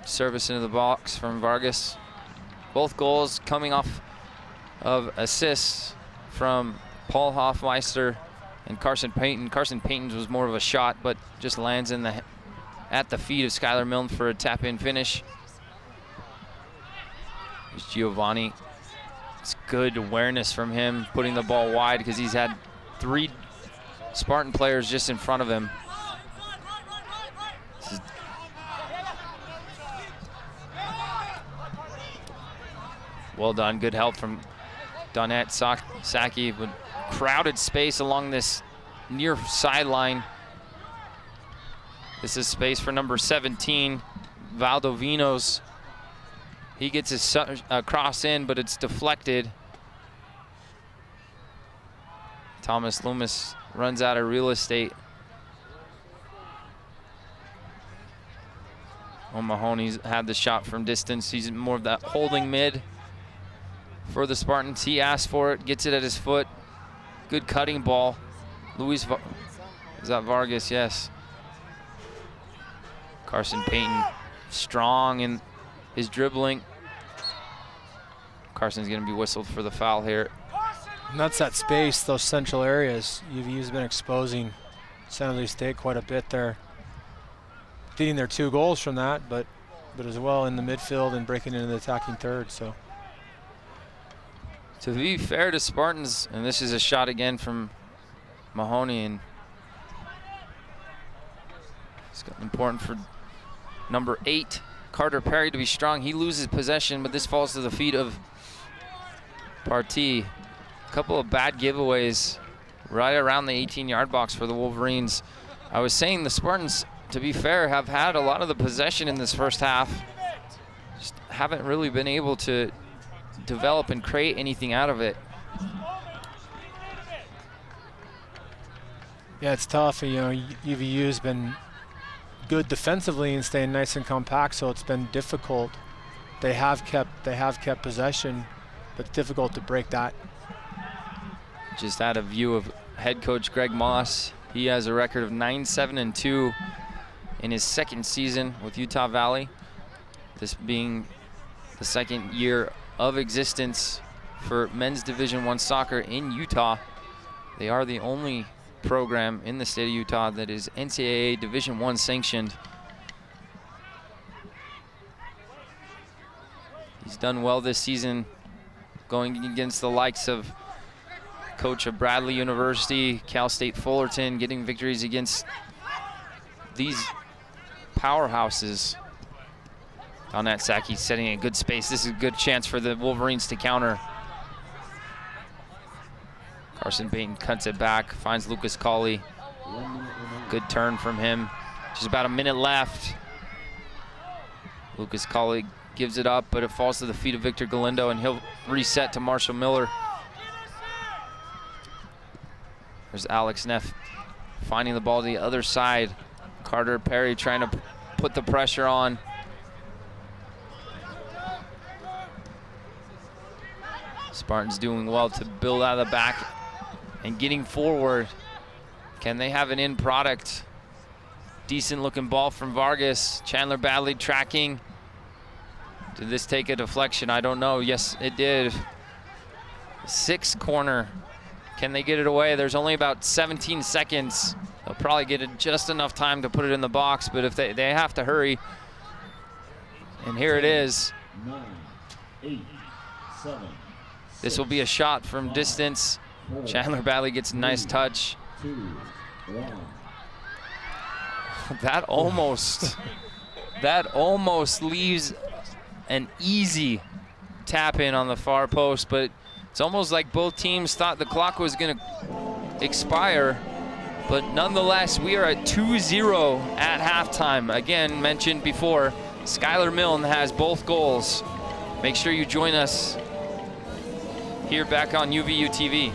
service into the box from Vargas. Both goals coming off of assists from Paul Hoffmeister and Carson Payton. Carson Payton's was more of a shot, but just lands in at the feet of Skylar Milne for a tap-in finish. There's Giovanni. It's good awareness from him, putting the ball wide, because he's had 3 Spartan players just in front of him. Well done, good help from Donette Saki, with crowded space along this near sideline. This is space for number 17, Valdovinos. He gets his cross in, but it's deflected. Thomas Loomis runs out of real estate. O'Mahony's had the shot from distance. He's more of that holding mid for the Spartans. He asked for it, gets it at his foot. Good cutting ball. Is that Vargas? Yes. Carson Payton, strong in his dribbling. Carson's going to be whistled for the foul here. And that's that space, those central areas. UVU's been exposing San Jose State quite a bit there. Getting their 2 goals from that, but as well in the midfield and breaking into the attacking third. So, to be fair to Spartans, and this is a shot again from Mahoney, and it's important for number 8, Carter Perry, to be strong. He loses possession, but this falls to the feet of Partee. A couple of bad giveaways right around the 18-yard box for the Wolverines. I was saying the Spartans, to be fair, have had a lot of the possession in this first half. Just haven't really been able to develop and create anything out of it. Yeah, it's tough. You know, UVU's been good defensively and staying nice and compact, so it's been difficult. They have kept possession, but it's difficult to break that. Just had a view of head coach Greg Moss. He has a record of 9-7-2 in his second season with Utah Valley. This being the second year of existence for men's Division I soccer in Utah. They are the only program in the state of Utah that is NCAA Division I sanctioned. He's done well this season, going against the likes of coach of Bradley University, Cal State Fullerton, getting victories against these powerhouses. Donat Saki setting a good space. This is a good chance for the Wolverines to counter. Carson Payton cuts it back, finds Lucas Colley. Good turn from him. Just about a minute left. Lucas Colley gives it up, but it falls to the feet of Victor Galindo, and he'll reset to Marshall Miller. There's Alex Neff finding the ball to the other side. Carter Perry trying to put the pressure on. Spartans doing well to build out of the back and getting forward. Can they have an end product? Decent looking ball from Vargas. Chandler Badley tracking. Did this take a deflection? I don't know. Yes, it did. 6th corner. Can they get it away? There's only about 17 seconds. They'll probably get it just enough time to put it in the box, but if they have to hurry. And here it is. 9, 8, 7. This will be a shot from distance. Chandler Badley gets a nice touch. 2, 1. That almost leaves an easy tap in on the far post, but it's almost like both teams thought the clock was going to expire. But nonetheless, we are at 2-0 at halftime. Again, mentioned before, Skylar Milne has both goals. Make sure you join us here back on UVU TV.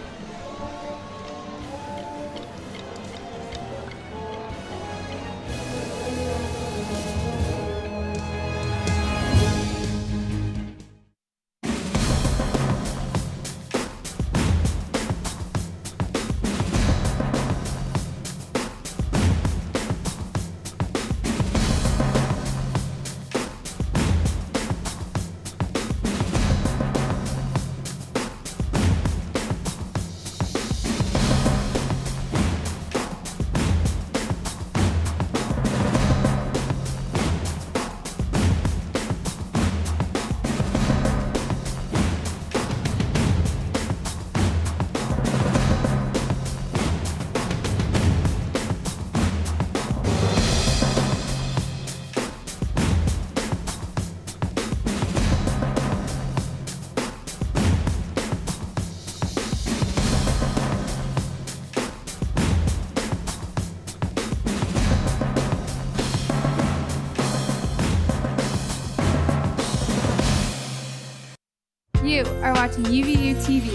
You are watching UVU TV.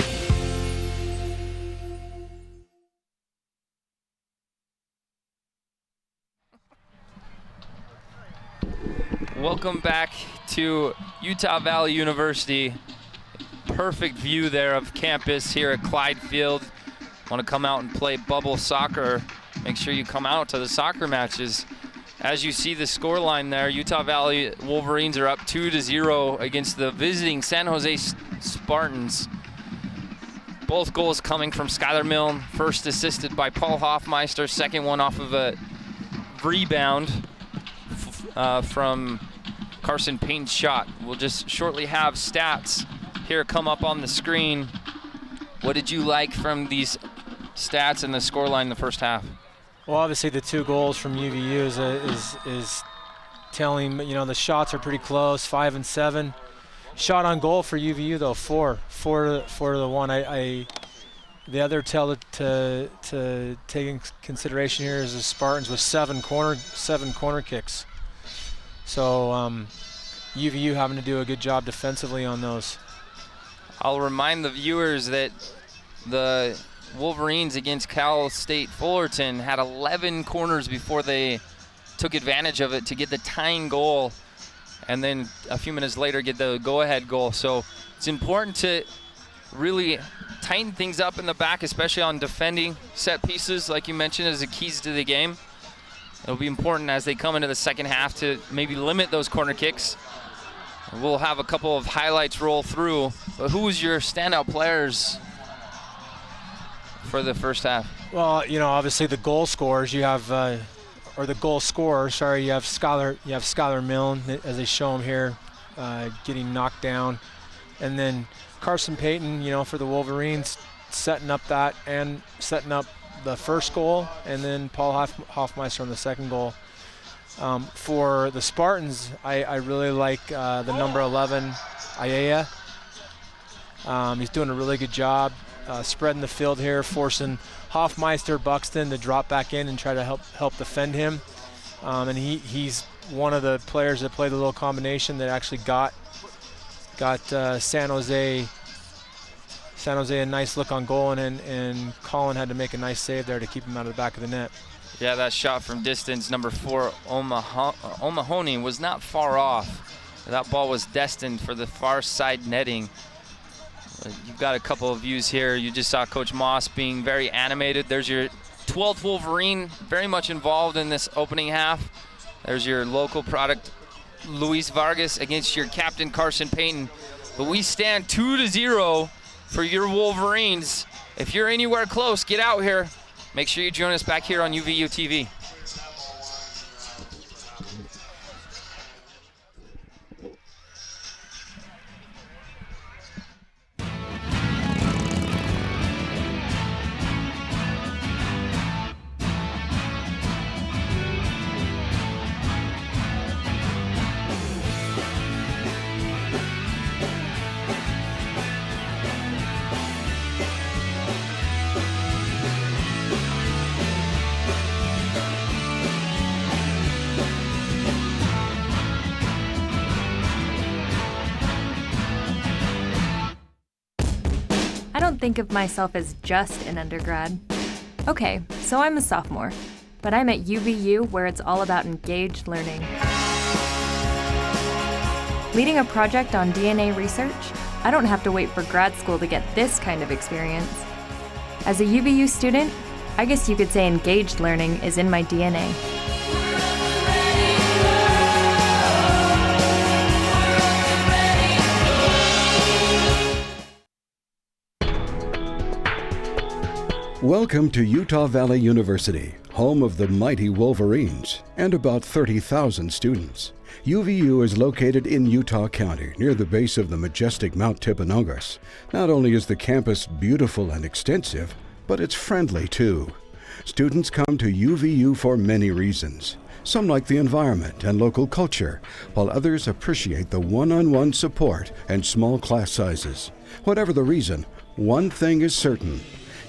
Welcome back to Utah Valley University. Perfect view there of campus here at Clyde Field. Want to come out and play bubble soccer? Make sure you come out to the soccer matches. As you see the scoreline there, Utah Valley Wolverines are up 2-0 against the visiting San Jose Spartans. Both goals coming from Skylar Milne, first assisted by Paul Hoffmeister, second one off of a rebound from Carson Payne's shot. We'll just shortly have stats here come up on the screen. What did you like from these stats and the scoreline in the first half? Well, obviously the 2 goals from UVU is telling, you know, the shots are pretty close, 5 and 7. Shot on goal for UVU though, four to the one. The other tell to take in consideration here is the Spartans with seven corner kicks. So UVU having to do a good job defensively on those. I'll remind the viewers that the Wolverines against Cal State Fullerton had 11 corners before they took advantage of it to get the tying goal, and then a few minutes later get the go-ahead goal. So it's important to really tighten things up in the back, especially on defending set pieces, like you mentioned, as the keys to the game. It'll be important as they come into the second half to maybe limit those corner kicks. We'll have a couple of highlights roll through, but who was your standout players for the first half? Well, obviously the goal scorers you have, or the goal scorer, sorry, you have Skylar Milne, as they show him here, getting knocked down. And then Carson Payton, for the Wolverines, setting up the first goal, and then Paul Hoffmeister on the second goal. For the Spartans, I really like the number 11, Ayaya. He's doing a really good job spreading the field here, forcing Hoffmeister, Buxton to drop back in and try to help defend him. And he's one of the players that played a little combination that actually got San Jose a nice look on goal, and Colin had to make a nice save there to keep him out of the back of the net. Yeah, that shot from distance, number 4, O'Mahony, was not far off. That ball was destined for the far side netting. You've got a couple of views here. You just saw Coach Moss being very animated. There's your 12th Wolverine, very much involved in this opening half. There's your local product, Luis Vargas, against your captain, Carson Payton. But we stand 2-0 for your Wolverines. If you're anywhere close, get out here. Make sure you join us back here on UVU TV. I don't think of myself as just an undergrad. Okay, so I'm a sophomore, but I'm at UVU where it's all about engaged learning. Leading a project on DNA research, I don't have to wait for grad school to get this kind of experience. As a UVU student, I guess you could say engaged learning is in my DNA. Welcome to Utah Valley University, home of the mighty Wolverines and about 30,000 students. UVU is located in Utah County, near the base of the majestic Mount Timpanogos. Not only is the campus beautiful and extensive, but it's friendly too. Students come to UVU for many reasons. Some like the environment and local culture, while others appreciate the one-on-one support and small class sizes. Whatever the reason, one thing is certain: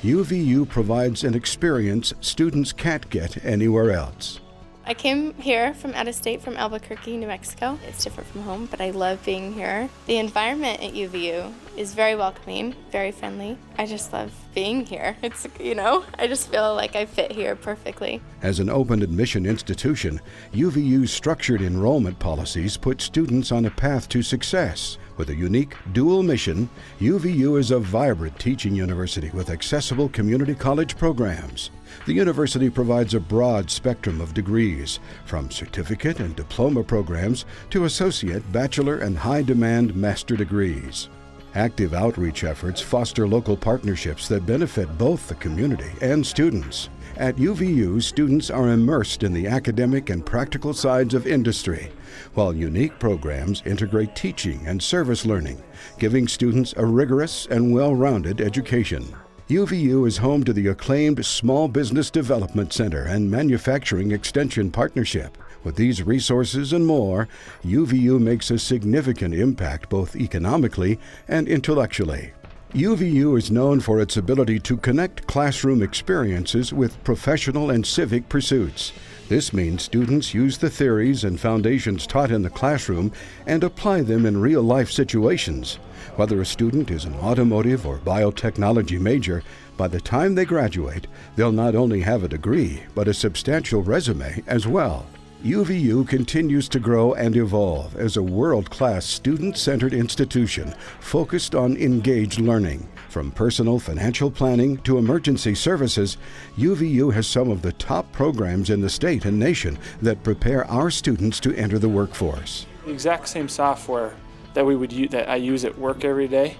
UVU provides an experience students can't get anywhere else. I came here from out of state, from Albuquerque, New Mexico. It's different from home, but I love being here. The environment at UVU is very welcoming, very friendly. I just love being here. It's, I just feel like I fit here perfectly. As an open admission institution, UVU's structured enrollment policies put students on a path to success. With a unique dual mission, UVU is a vibrant teaching university with accessible community college programs. The university provides a broad spectrum of degrees, from certificate and diploma programs to associate, bachelor, and high-demand master degrees. Active outreach efforts foster local partnerships that benefit both the community and students. At UVU, students are immersed in the academic and practical sides of industry, while unique programs integrate teaching and service learning, giving students a rigorous and well-rounded education. UVU is home to the acclaimed Small Business Development Center and Manufacturing Extension Partnership, With these resources and more, UVU makes a significant impact both economically and intellectually. UVU is known for its ability to connect classroom experiences with professional and civic pursuits. This means students use the theories and foundations taught in the classroom and apply them in real-life situations. Whether a student is an automotive or biotechnology major, by the time they graduate, they'll not only have a degree, but a substantial resume as well. UVU continues to grow and evolve as a world-class student-centered institution focused on engaged learning. From personal financial planning to emergency services, UVU has some of the top programs in the state and nation that prepare our students to enter the workforce. The exact same software that we would use, that I use at work every day,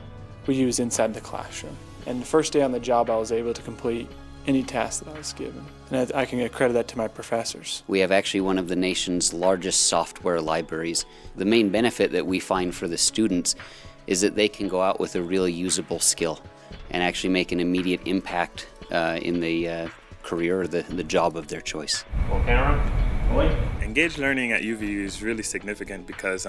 we use inside the classroom. And the first day on the job, I was able to complete any task that I was given. And I can accredit that to my professors. We have actually one of the nation's largest software libraries. The main benefit that we find for the students is that they can go out with a really usable skill and actually make an immediate impact in the career or the job of their choice. Engaged learning at UVU is really significant because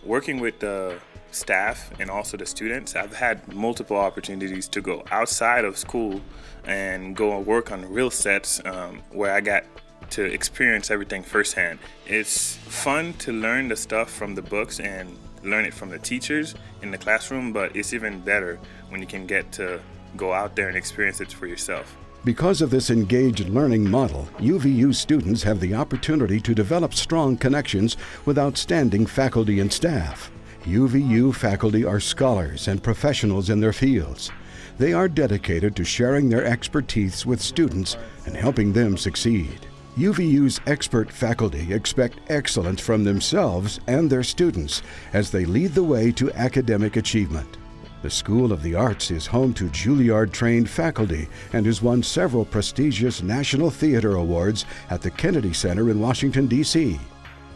working with the staff and also the students, I've had multiple opportunities to go outside of school and go and work on real sets where I got to experience everything firsthand. It's fun to learn the stuff from the books and learn it from the teachers in the classroom, but it's even better when you can get to go out there and experience it for yourself. Because of this engaged learning model, UVU students have the opportunity to develop strong connections with outstanding faculty and staff. UVU faculty are scholars and professionals in their fields. They are dedicated to sharing their expertise with students and helping them succeed. UVU's expert faculty expect excellence from themselves and their students as they lead the way to academic achievement. The School of the Arts is home to Juilliard-trained faculty and has won several prestigious National Theater Awards at the Kennedy Center in Washington, D.C.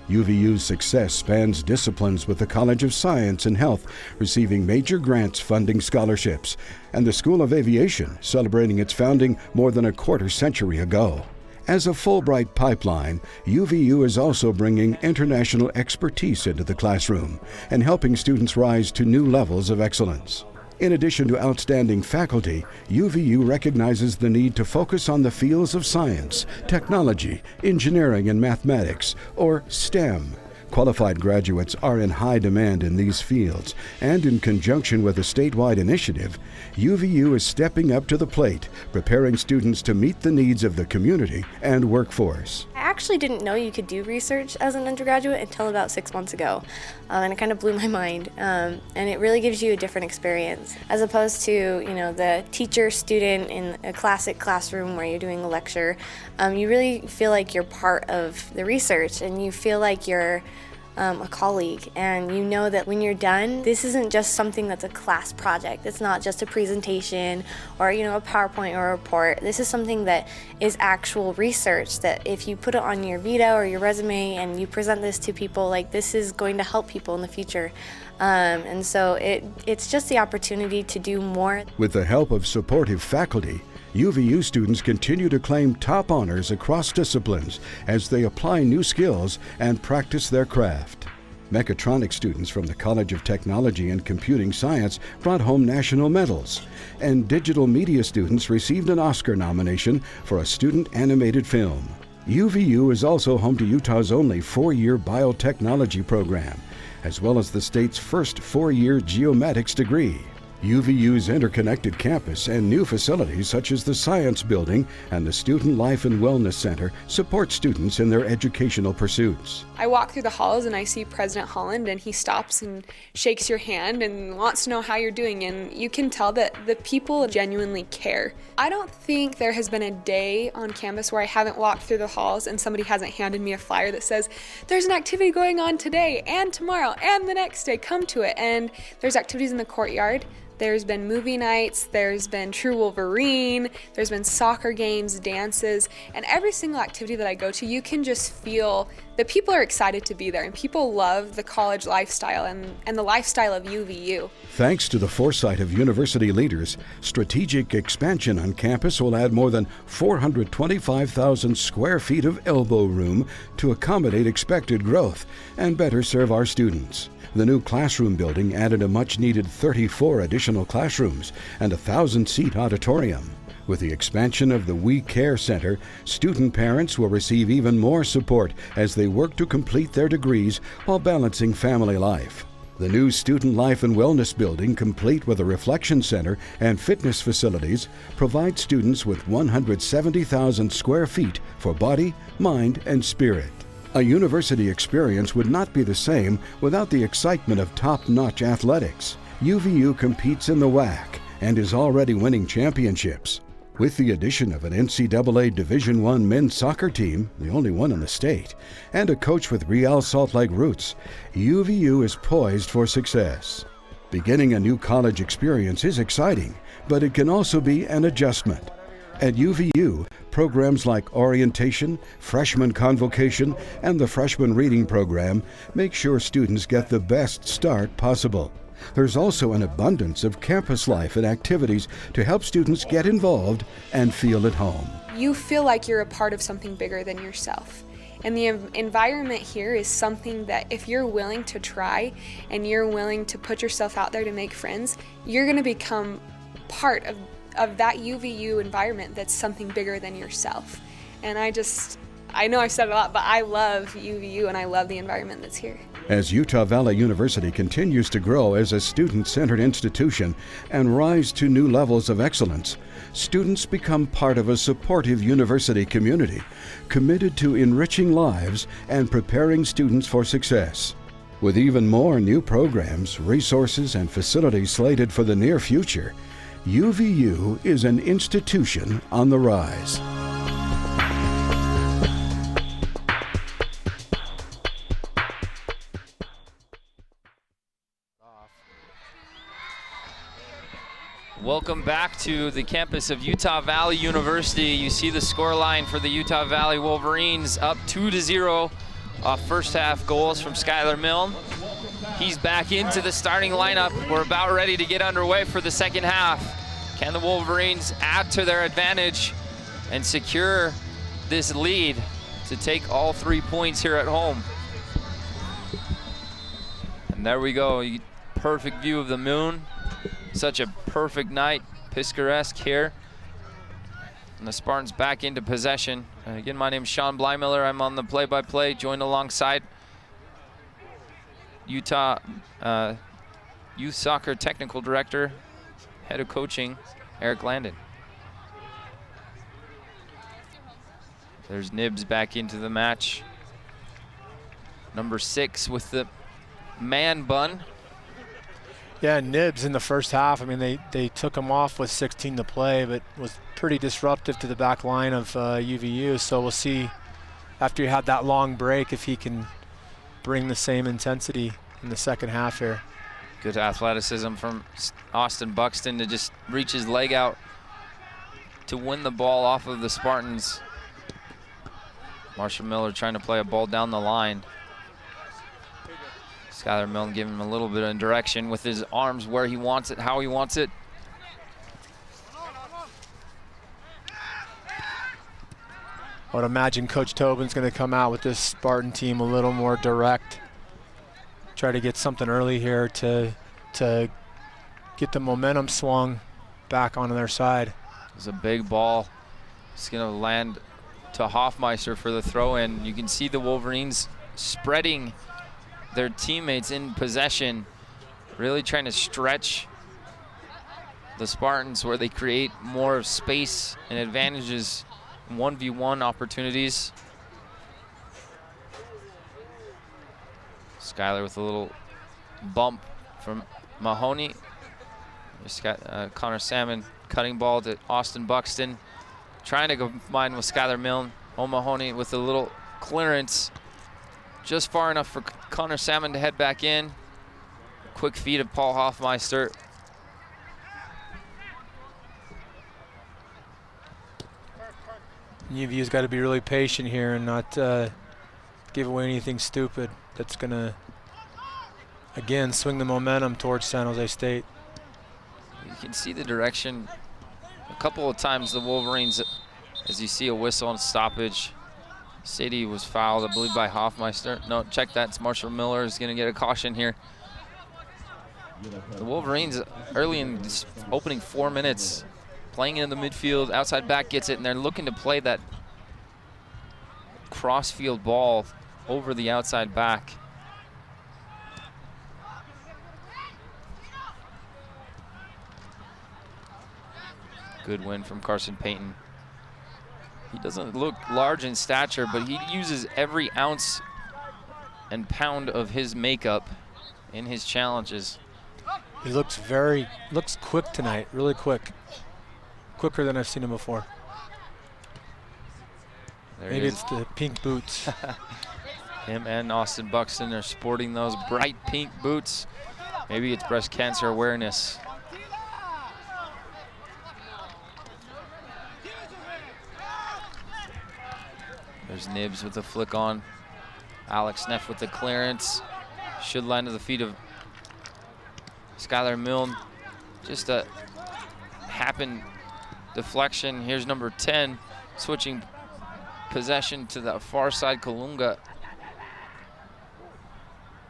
UVU's success spans disciplines with the College of Science and Health receiving major grants funding scholarships, and the School of Aviation celebrating its founding more than a quarter century ago. As a Fulbright pipeline, UVU is also bringing international expertise into the classroom and helping students rise to new levels of excellence. In addition to outstanding faculty, UVU recognizes the need to focus on the fields of science, technology, engineering, and mathematics, or STEM. Qualified graduates are in high demand in these fields, and in conjunction with a statewide initiative, UVU is stepping up to the plate, preparing students to meet the needs of the community and workforce. I actually didn't know you could do research as an undergraduate until about 6 months ago, and it kind of blew my mind. And it really gives you a different experience, as opposed to the teacher-student in a classic classroom where you're doing a lecture. You really feel like you're part of the research, and you feel like you're a colleague, and you know that when you're done, this isn't just something that's a class project. It's not just a presentation or a PowerPoint or a report. This is something that is actual research that if you put it on your Vita or your resume and you present this to people, this is going to help people in the future. And so it's just the opportunity to do more. With the help of supportive faculty, UVU students continue to claim top honors across disciplines as they apply new skills and practice their craft. Mechatronics students from the College of Technology and Computing Science brought home national medals, and digital media students received an Oscar nomination for a student animated film. UVU is also home to Utah's only 4-year biotechnology program, as well as the state's first 4-year geomatics degree. UVU's interconnected campus and new facilities such as the Science Building and the Student Life and Wellness Center support students in their educational pursuits. I walk through the halls and I see President Holland, and he stops and shakes your hand and wants to know how you're doing, and you can tell that the people genuinely care. I don't think there has been a day on campus where I haven't walked through the halls and somebody hasn't handed me a flyer that says, there's an activity going on today and tomorrow and the next day, come to it. And there's activities in the courtyard There's been movie nights, there's been True Wolverine, there's been soccer games, dances, and every single activity that I go to, you can just feel that people are excited to be there, and people love the college lifestyle and the lifestyle of UVU. Thanks to the foresight of university leaders, strategic expansion on campus will add more than 425,000 square feet of elbow room to accommodate expected growth and better serve our students. The new classroom building added a much-needed 34 additional classrooms and a 1,000-seat auditorium. With the expansion of the We Care Center, student parents will receive even more support as they work to complete their degrees while balancing family life. The new Student Life and Wellness building, complete with a reflection center and fitness facilities, provides students with 170,000 square feet for body, mind, and spirit. A university experience would not be the same without the excitement of top-notch athletics. UVU competes in the WAC and is already winning championships. With the addition of an NCAA Division I men's soccer team, the only one in the state, and a coach with Real Salt Lake roots, UVU is poised for success. Beginning a new college experience is exciting, but it can also be an adjustment. At UVU, programs like orientation, freshman convocation, and the freshman reading program make sure students get the best start possible. There's also an abundance of campus life and activities to help students get involved and feel at home. You feel like you're a part of something bigger than yourself. And the environment here is something that if you're willing to try and you're willing to put yourself out there to make friends, you're going to become part of that UVU environment that's something bigger than yourself. And I know I've said a lot, but I love UVU and I love the environment that's here. As Utah Valley University continues to grow as a student-centered institution and rise to new levels of excellence, students become part of a supportive university community, committed to enriching lives and preparing students for success. With even more new programs, resources, and facilities slated for the near future, UVU is an institution on the rise. Welcome back to the campus of Utah Valley University. You see the scoreline for the Utah Valley Wolverines, up 2-0 off first half goals from Skylar Milne. He's back into the starting lineup. We're about ready to get underway for the second half. Can the Wolverines add to their advantage and secure this lead to take all 3 points here at home? And there we go, perfect view of the moon. Such a perfect night, Piscaresque here. And the Spartans back into possession. Again, my name is Sean Blymiller. I'm on the play-by-play, joined alongside Utah Youth Soccer Technical Director, Head of Coaching, Eric Landon. There's Nibs back into the match. Number 6 with the man bun. Yeah, Nibs in the first half, I mean, they took him off with 16 to play, but was pretty disruptive to the back line of UVU. So we'll see after you have that long break if he can bring the same intensity in the second half here. Good athleticism from Austin Buxton to just reach his leg out to win the ball off of the Spartans. Marshall Miller trying to play a ball down the line. Skylar Milne giving him a little bit of direction with his arms where he wants it, how he wants it. I would imagine Coach Tobin's going to come out with this Spartan team a little more direct. Try to get something early here to get the momentum swung back onto their side. It's a big ball. It's going to land to Hoffmeister for the throw-in. You can see the Wolverines spreading their teammates in possession, really trying to stretch the Spartans where they create more space and advantages, 1v1 opportunities. Skylar with a little bump from Mahoney. Just got Connor Salmon cutting ball to Austin Buxton, trying to combine with Skylar Milne. O'Mahoney with a little clearance, just far enough for Connor Salmon to head back in. Quick feed of Paul Hoffmeister. UVU's got to be really patient here and not give away anything stupid that's going to, again, swing the momentum towards San Jose State. You can see the direction. A couple of times the Wolverines, as you see a whistle and stoppage. Sadie was fouled, I believe, by Hoffmeister. No, check that. It's Marshall Miller is going to get a caution here. The Wolverines, early in this opening 4 minutes, playing in the midfield, outside back gets it, and they're looking to play that cross-field ball over the outside back. Good win from Carson Payton. He doesn't look large in stature, but he uses every ounce and pound of his makeup in his challenges. He looks quick tonight, really quick. Quicker than I've seen him before. Maybe it's the pink boots. Him and Austin Buxton are sporting those bright pink boots. Maybe it's breast cancer awareness. There's Nibs with the flick on. Alex Neff with the clearance. Should land to the feet of Skylar Milne. Just a happen deflection. Here's number 10, switching possession to the far side. Kalunga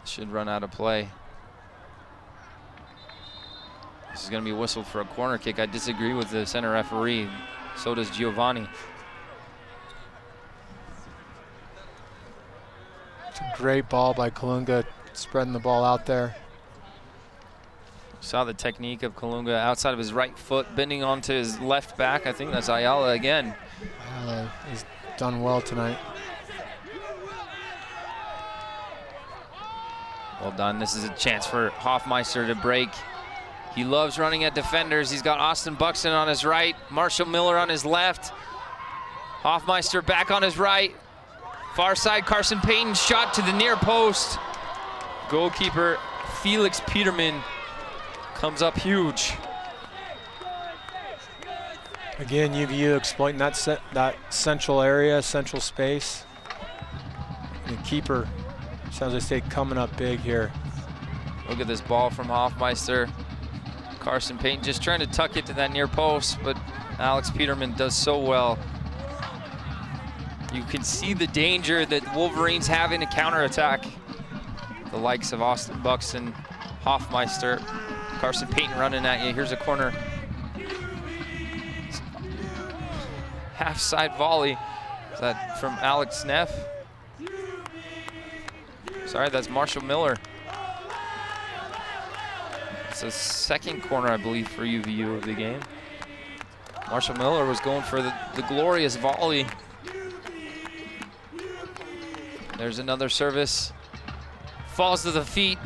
should run out of play. This is going to be whistled for a corner kick. I disagree with the center referee. So does Giovanni. It's a great ball by Kalunga, spreading the ball out there. Saw the technique of Kalunga outside of his right foot, bending onto his left back. I think that's Ayala again. Ayala has done well tonight. Well done. This is a chance for Hoffmeister to break. He loves running at defenders. He's got Austin Buxton on his right, Marshall Miller on his left. Hoffmeister back on his right. Far side, Carson Payton shot to the near post. Goalkeeper Felix Peterman comes up huge. Again, UVU exploiting that central area, central space. And the keeper, San Jose State, coming up big here. Look at this ball from Hoffmeister. Carson Payton just trying to tuck it to that near post, but Alex Peterman does so well. You can see the danger that Wolverines have in a counterattack. The likes of Austin Buxton, Hoffmeister, Carson Payton running at you. Here's a corner. Half side volley. Is that from Alex Neff? Sorry, that's Marshall Miller. It's the second corner, I believe, for UVU of the game. Marshall Miller was going for the glorious volley. There's another service. Falls to the feet.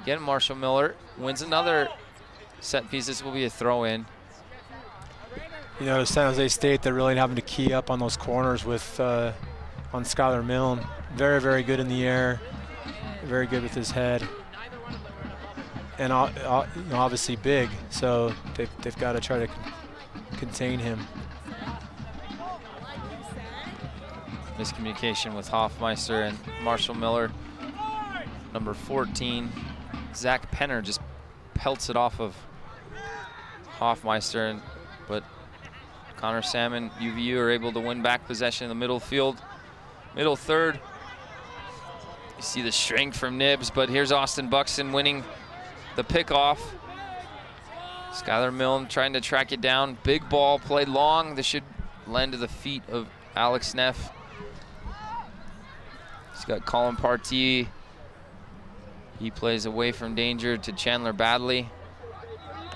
Again, Marshall Miller wins another set piece. This will be a throw in. You know, San Jose State, they're really having to key up on those corners with on Skylar Milne. Very, very good in the air. Very good with his head. And you know, obviously big, so they've got to try to contain him. Miscommunication with Hoffmeister and Marshall Miller. Number 14, Zach Penner just pelts it off of Hoffmeister, but Connor Salmon, UVU are able to win back possession in the middle field. Middle third. You see the strength from Nibs, but here's Austin Buxton winning the pickoff. Skylar Milne trying to track it down. Big ball played long. This should land to the feet of Alex Neff. He's got Colin Partee. He plays away from danger to Chandler Badley.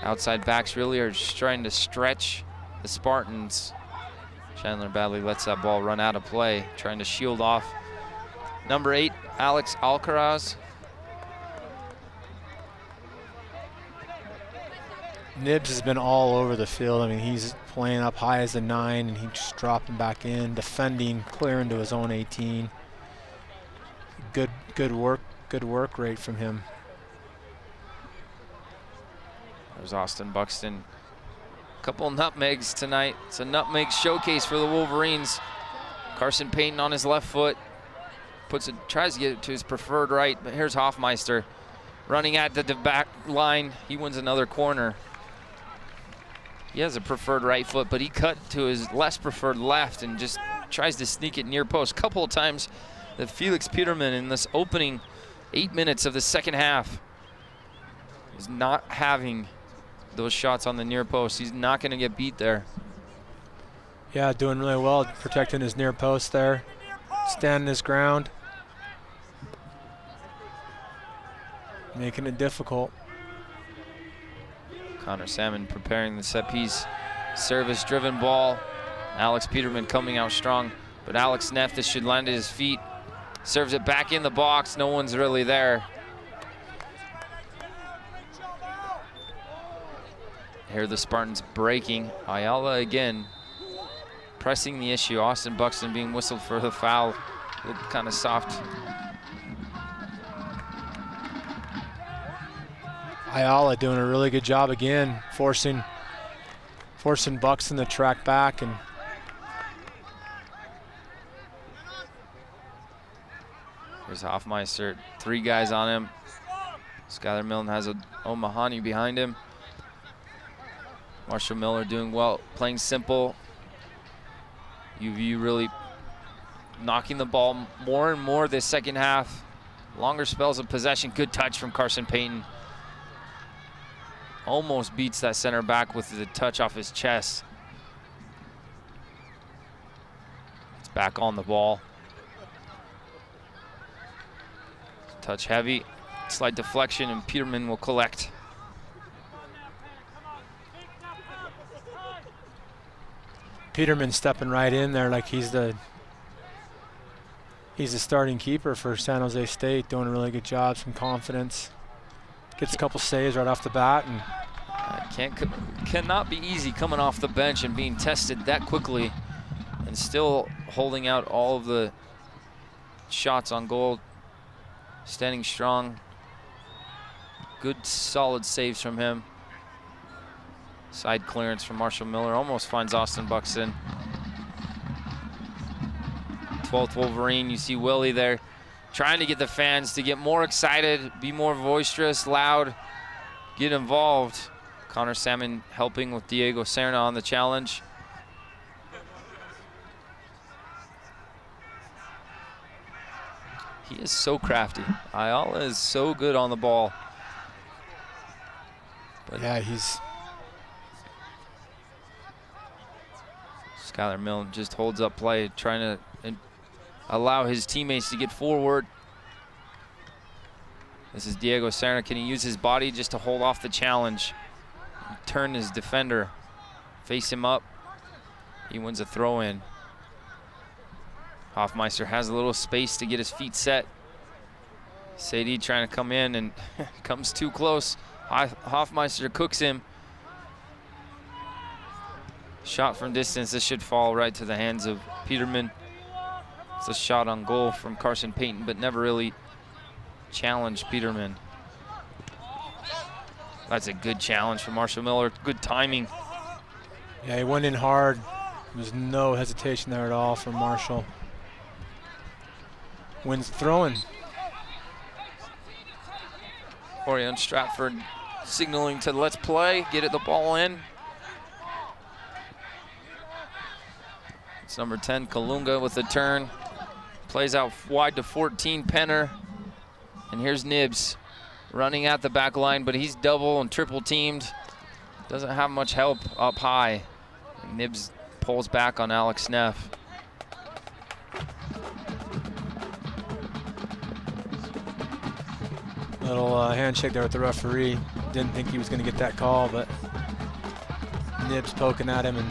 Outside backs really are just trying to stretch the Spartans. Chandler Badley lets that ball run out of play, trying to shield off number 8, Alex Alcaraz. Nibs has been all over the field. I mean, he's playing up high as a 9, and he's just dropping back in, defending, clearing to his own 18. Good work rate from him. There's Austin Buxton Couple nutmegs tonight. It's a nutmeg showcase for the Wolverines. Carson Payton on his left foot. Tries to get it to his preferred right, but here's Hoffmeister running at the back line. He wins another corner. He has a preferred right foot, but he cut to his less preferred left and just tries to sneak it near post. Couple of times that Felix Peterman in this opening 8 minutes of the second half is not having those shots on the near post. He's not going to get beat there. Yeah, doing really well, protecting his near post there, standing his ground, making it difficult. Connor Salmon preparing the set piece, service-driven ball. Alex Peterman coming out strong, but Alex Neff, this should land at his feet. Serves it back in the box. No one's really there. Here the Spartans breaking. Ayala again pressing the issue. Austin Buxton being whistled for the foul. Looked kind of soft. Ayala doing a really good job again, forcing Buxton to track back. And here's Hoffmeister, 3 guys on him. Skylar Milne has O'Mahony behind him. Marshall Miller doing well, playing simple. UVU really knocking the ball more and more this second half. Longer spells of possession. Good touch from Carson Payton. Almost beats that center back with the touch off his chest. It's back on the ball. Touch heavy, slight deflection, and Peterman will collect. Peterman stepping right in there like he's the starting keeper for San Jose State, doing a really good job, some confidence. Gets a couple saves right off the bat. And cannot be easy coming off the bench and being tested that quickly and still holding out all of the shots on goal. Standing strong. Good solid saves from him. Side clearance from Marshall Miller, almost finds Austin Buxton. 12th Wolverine, you see Willie there trying to get the fans to get more excited, be more boisterous, loud, get involved. Connor Salmon helping with Diego Serna on the challenge. He is so crafty. Ayala is so good on the ball. But yeah, he's... Skylar Milne just holds up play, trying to allow his teammates to get forward. This is Diego Serna. Can he use his body just to hold off the challenge? Turn his defender, face him up. He wins a throw in. Hoffmeister has a little space to get his feet set. Sadie trying to come in and comes too close. Hoffmeister cooks him. Shot from distance. This should fall right to the hands of Peterman. It's a shot on goal from Carson Payton, but never really challenged Peterman. That's a good challenge from Marshall Miller. Good timing. Yeah, he went in hard. There was no hesitation there at all from Marshall. Wins the throw-in. Orion Stratford signaling to let's play, get it the ball in. It's number 10, Kalunga with the turn. Plays out wide to 14, Penner. And here's Nibs running at the back line, but he's double and triple teamed. Doesn't have much help up high. And Nibs pulls back on Alex Neff. Little handshake there with the referee. Didn't think he was going to get that call, but Nibs poking at him. And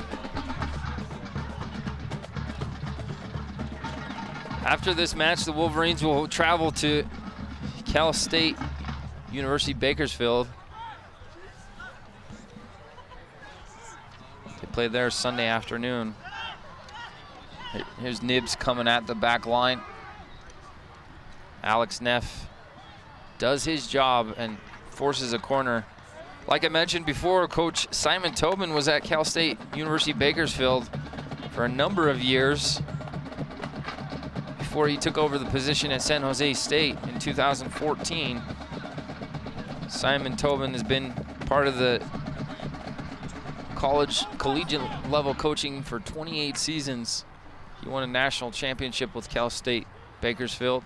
after this match, the Wolverines will travel to Cal State University Bakersfield. They play there Sunday afternoon. Here's Nibs coming at the back line. Alex Neff does his job and forces a corner. Like I mentioned before, Coach Simon Tobin was at Cal State University Bakersfield for a number of years before he took over the position at San Jose State in 2014. Simon Tobin has been part of the collegiate level coaching for 28 seasons. He won a national championship with Cal State Bakersfield.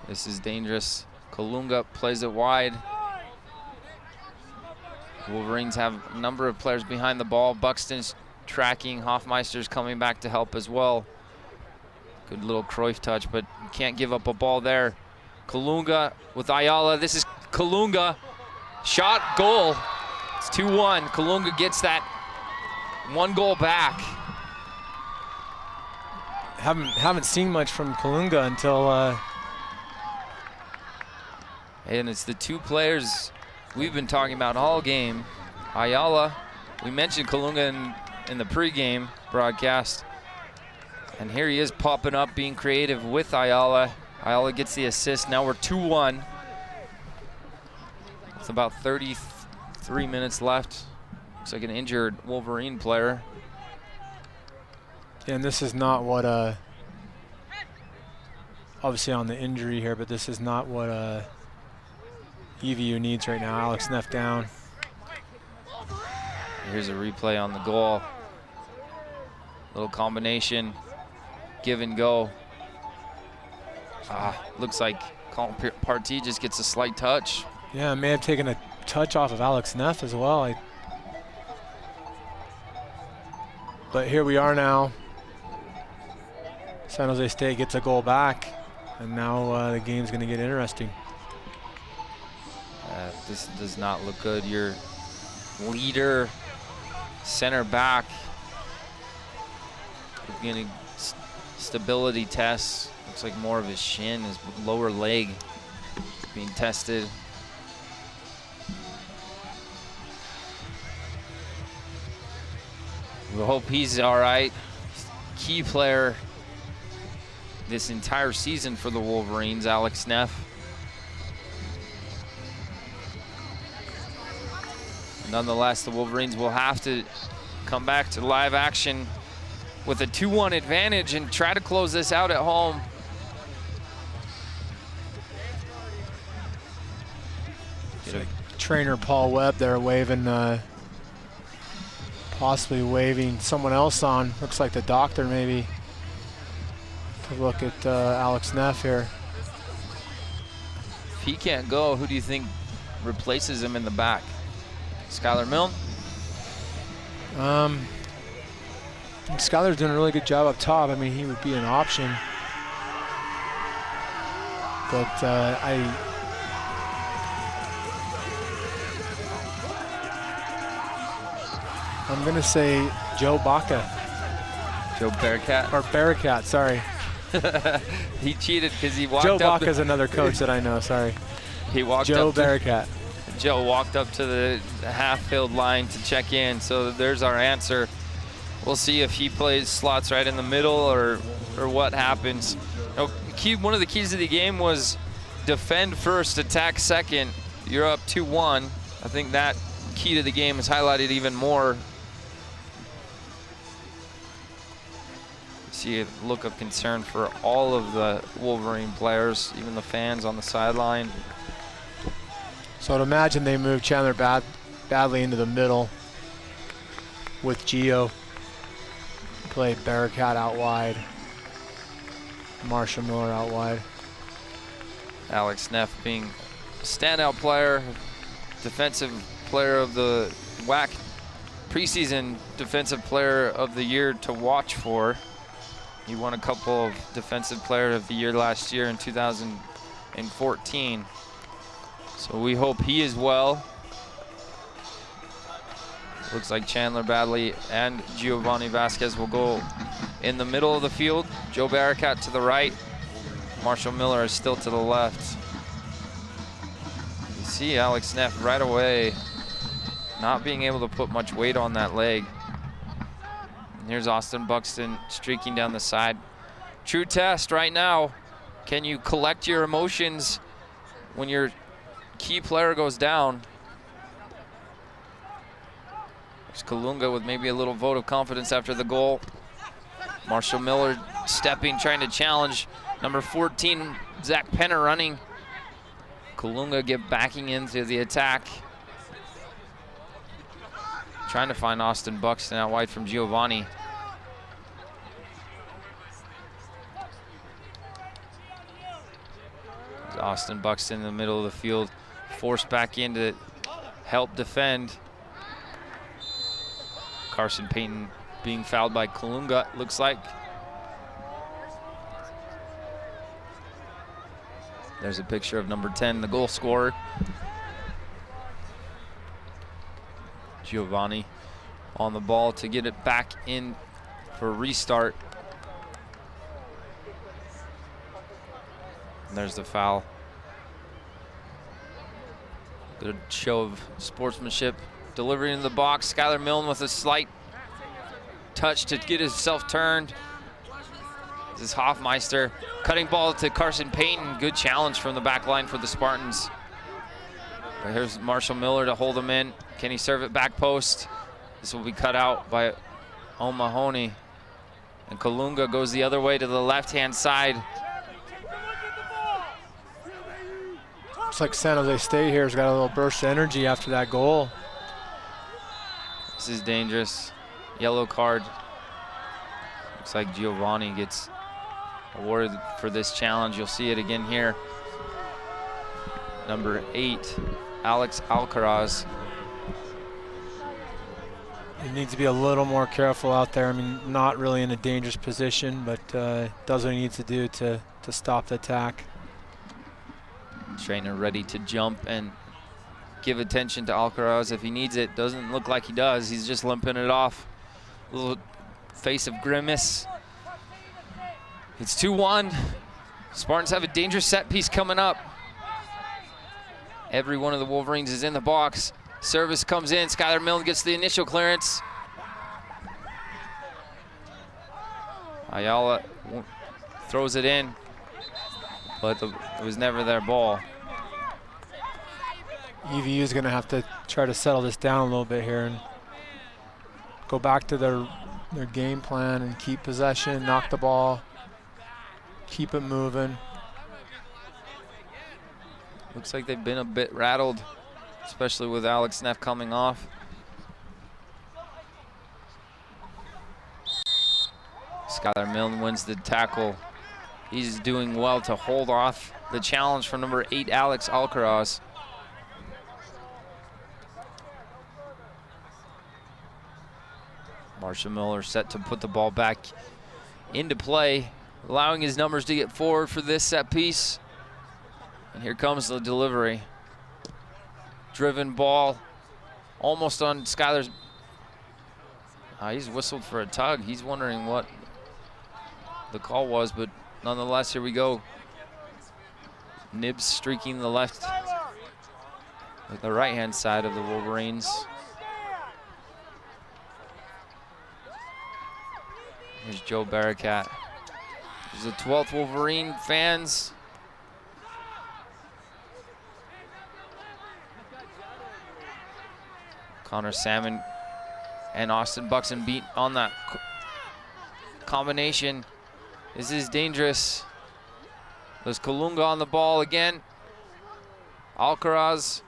This is dangerous. Kalunga plays it wide. Wolverines have a number of players behind the ball. Buxton's tracking. Hoffmeister's coming back to help as well. Good little Cruyff touch, but you can't give up a ball there. Kalunga with Ayala. This is Kalunga. Shot, goal. It's 2-1. Kalunga gets that 1 goal back. Haven't seen much from Kalunga until. And it's the 2 players we've been talking about all game. Ayala, we mentioned Kalunga in the pregame broadcast. And here he is popping up, being creative with Ayala. Ayala gets the assist. Now we're 2-1. With about 33 minutes left. Looks like an injured Wolverine player. Yeah, and this is not what, obviously on the injury here, but this is not what UVU needs right now. Alex Neff down. Here's a replay on the goal. Little combination, give and go. Looks like Colin Partee just gets a slight touch. Yeah, may have taken a touch off of Alex Neff as well. But here we are now. San Jose State gets a goal back, and now the game's going to get interesting. This does not look good. Your leader, center back, getting stability tests. Looks like more of his shin, his lower leg being tested. We hope he's all right. Key player this entire season for the Wolverines, Alex Neff. Nonetheless, the Wolverines will have to come back to live action with a 2-1 advantage and try to close this out at home. Trainer Paul Webb there waving, possibly waving someone else on. Looks like the doctor maybe to look at Alex Neff here. If he can't go, who do you think replaces him in the back? Skylar Milne? Skylar's doing a really good job up top. I mean, he would be an option. But I'm going to say Joe Baca. Joe Bearcat? Or Bearcat, sorry. He cheated because he walked Joe up. Joe Baca's another coach that I know, sorry. He walked Joe up Bearcat. Joe walked up to the half-filled line to check in, so there's our answer. We'll see if he plays slots right in the middle or what happens. One of the keys to the game was defend first, attack second. You're up 2-1. I think that key to the game is highlighted even more. See a look of concern for all of the Wolverine players, even the fans on the sideline. So I'd imagine they move Chandler badly into the middle with Gio. Play Bearcat out wide. Marshall Miller out wide. Alex Neff being standout player, defensive player of the WAC preseason defensive player of the year to watch for. He won a couple of defensive player of the year last year in 2014. So we hope he is well. Looks like Chandler Badley and Giovanni Vasquez will go in the middle of the field. Joe Bearcat to the right. Marshall Miller is still to the left. You see Alex Neff right away not being able to put much weight on that leg. And here's Austin Buxton streaking down the side. True test right now. Can you collect your emotions when your key player goes down? There's Kalunga with maybe a little vote of confidence after the goal. Marshall Miller stepping, trying to challenge number 14, Zach Penner running. Kalunga backing into the attack. Trying to find Austin Buxton out wide from Giovanni. Austin Buxton in the middle of the field, forced back in to help defend. Carson Payton being fouled by Kalunga, looks like. There's a picture of number 10, the goal scorer. Giovanni on the ball to get it back in for a restart. And there's the foul. Good show of sportsmanship. Delivery in the box. Skylar Milne with a slight touch to get himself turned. This is Hoffmeister. Cutting ball to Carson Payton. Good challenge from the back line for the Spartans. But here's Marshall Miller to hold him in. Can he serve it back post? This will be cut out by O'Mahony. And Kalunga goes the other way to the left-hand side. Looks like San Jose State here has got a little burst of energy after that goal. This is dangerous. Yellow card. Looks like Giovanni gets awarded for this challenge. You'll see it again here. Number 8, Alex Alcaraz. He needs to be a little more careful out there. I mean, not really in a dangerous position, but does what he needs to do to stop the attack. Trainer ready to jump and give attention to Alcaraz if he needs it. Doesn't look like he does. He's just limping it off. A little face of grimace. It's 2-1. Spartans have a dangerous set piece coming up. Every one of the Wolverines is in the box. Service comes in. Skylar Milne gets the initial clearance. Ayala throws it in, but it was never their ball. EVU is going to have to try to settle this down a little bit here and go back to their game plan and keep possession, knock the ball, keep it moving. Looks like they've been a bit rattled, especially with Alex Neff coming off. Skylar Milne wins the tackle. He's doing well to hold off the challenge from number 8, Alex Alcaraz. Marshall Miller set to put the ball back into play, allowing his numbers to get forward for this set piece. And here comes the delivery. Driven ball, almost on Skylar's. He's whistled for a tug. He's wondering what the call was, but nonetheless, here we go. Nibs streaking the left, the right-hand side of the Wolverines. Here's Joe Barakat. There's the 12th Wolverine fans. Connor Salmon and Austin Buxton beat on that combination. This is dangerous. There's Kalunga on the ball again. Alcaraz.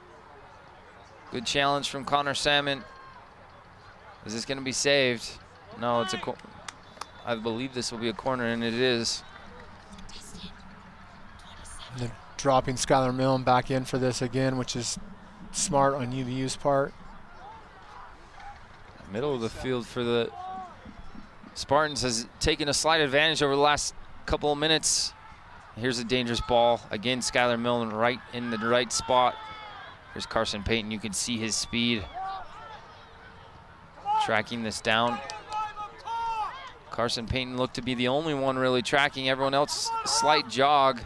Good challenge from Connor Salmon. Is this going to be saved? No, it's a. I believe this will be a corner, and it is. And they're dropping Skylar Milne back in for this again, which is smart on UVU's part. Middle of the field for the Spartans has taken a slight advantage over the last couple of minutes. Here's a dangerous ball. Again, Skylar Milne right in the right spot. Here's Carson Payton. You can see his speed. Tracking this down. Carson Payton looked to be the only one really tracking. Everyone else, slight jog.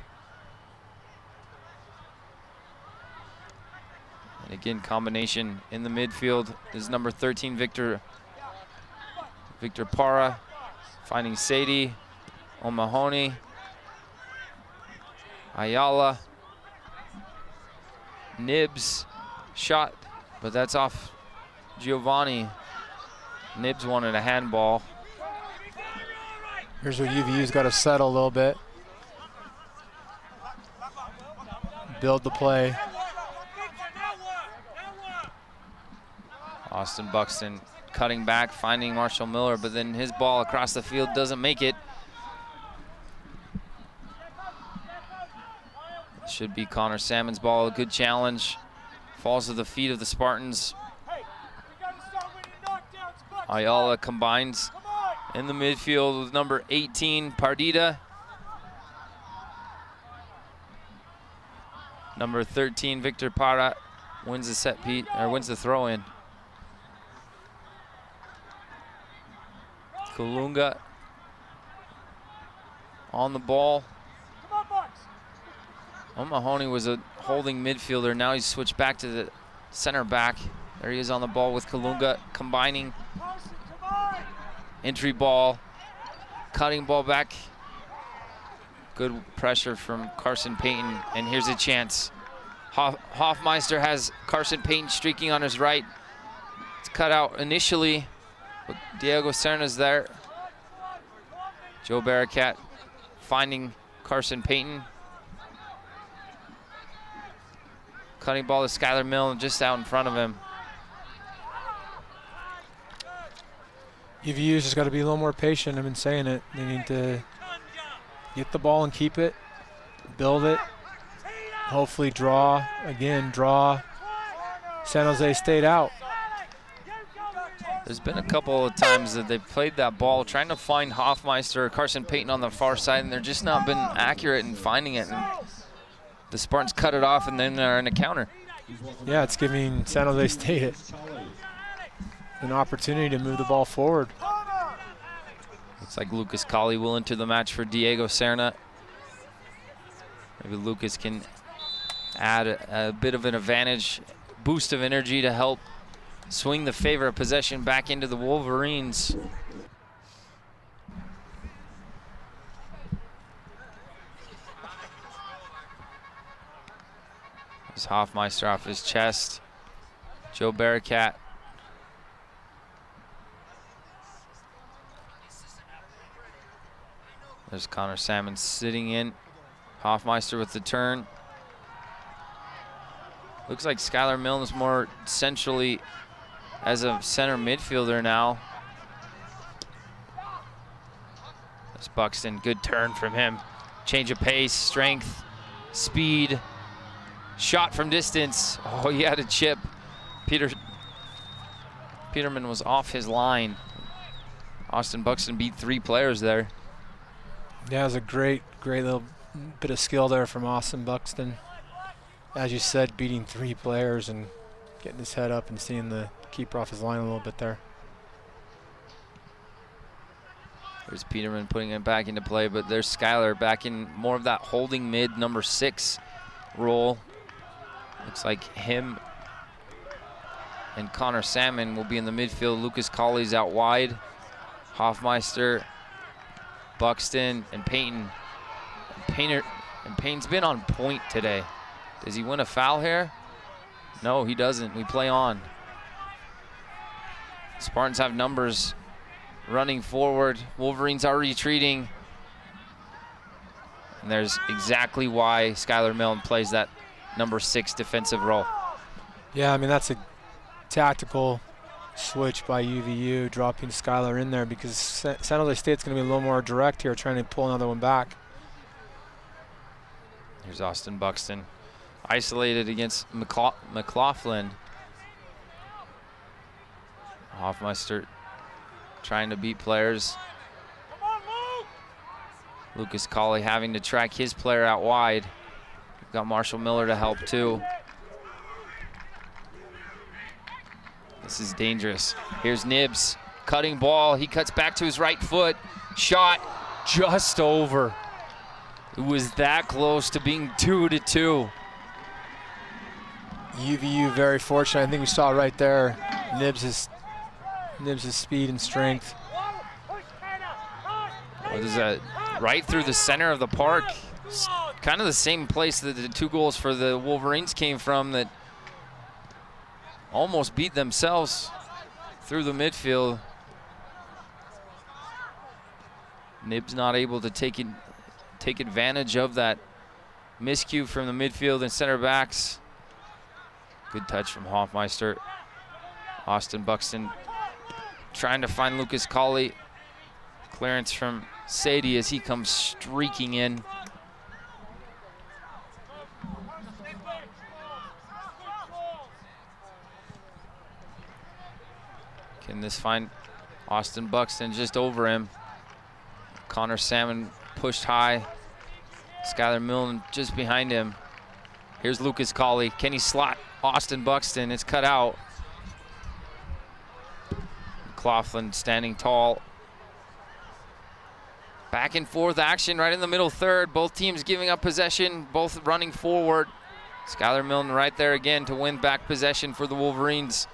And again, combination in the midfield is number 13, Victor Para, finding Sadie. O'Mahony. Ayala. Nibs. Shot, but that's off Giovanni. Nibs wanted a handball. Here's where UVU's got to settle a little bit. Build the play. Austin Buxton cutting back, finding Marshall Miller, but then his ball across the field doesn't make it. Should be Connor Salmon's ball. A good challenge. Falls to the feet of the Spartans. Ayala combines in the midfield with number 18, Pardita. Number 13, Victor Parra, wins the set piece, or wins the throw-in. Kalunga on the ball. O'Mahony was a holding midfielder. Now he's switched back to the center back. There he is on the ball with Kalunga, combining. Entry ball, cutting ball back. Good pressure from Carson Payton, and here's a chance. Hoffmeister has Carson Payton streaking on his right. It's cut out initially, but Diego Serna's there. Joe Barakat finding Carson Payton. Cutting ball to Skylar Milne just out in front of him. UVU's just got to be a little more patient. I've been saying it. They need to get the ball and keep it, build it, hopefully draw. Again, draw San Jose State out. There's been a couple of times that they've played that ball, trying to find Hoffmeister or Carson Payton on the far side, and they're just not been accurate in finding it. And the Spartans cut it off, and then they're in a counter. Yeah, it's giving San Jose State an opportunity to move the ball forward. Looks like Lucas Colley will enter the match for Diego Serna. Maybe Lucas can add a bit of an advantage, boost of energy to help swing the favor of possession back into the Wolverines. There's Hoffmeister off his chest. Joe Barakat. There's Connor Salmon sitting in. Hoffmeister with the turn. Looks like Skylar Milne is more centrally as a center midfielder now. There's Buxton, good turn from him. Change of pace, strength, speed. Shot from distance. Oh, he had a chip. Peterman was off his line. Austin Buxton beat 3 players there. Yeah, it was a great little bit of skill there from Austin Buxton. As you said, beating 3 players and getting his head up and seeing the keeper off his line a little bit there. There's Peterman putting it back into play, but there's Skylar back in more of that holding mid number 6 role. Looks like him and Connor Salmon will be in the midfield. Lucas Colley's out wide. Hoffmeister, Buxton, and Payton. Payton's been on point today. Does he win a foul here? No, he doesn't. We play on. Spartans have numbers running forward. Wolverines are retreating. And there's exactly why Skylar Milne plays that number 6 defensive role. Yeah, I mean, that's a tactical switch by UVU, dropping Skylar in there because San Jose State's going to be a little more direct here, trying to pull another one back. Here's Austin Buxton, isolated against McLaughlin. Hoffmeister trying to beat players. Lucas Colley having to track his player out wide. We've got Marshall Miller to help too. This is dangerous. Here's Nibs, cutting ball. He cuts back to his right foot. Shot just over. It was that close to being 2-2. UVU very fortunate. I think we saw right there Nibs' speed and strength. What is that? right through the center of the park. It's kind of the same place that the 2 goals for the Wolverines came from, that almost beat themselves through the midfield. Nibs not able to take advantage of that miscue from the midfield and center backs. Good touch from Hoffmeister. Austin Buxton trying to find Lucas Colley. Clearance from Sadie as he comes streaking in. Can this find Austin Buxton just over him? Connor Salmon pushed high. Skylar Milne just behind him. Here's Lucas Colley. Can he slot Austin Buxton? It's cut out. McLaughlin standing tall. Back and forth action right in the middle third. Both teams giving up possession, both running forward. Skylar Milne right there again to win back possession for the Wolverines.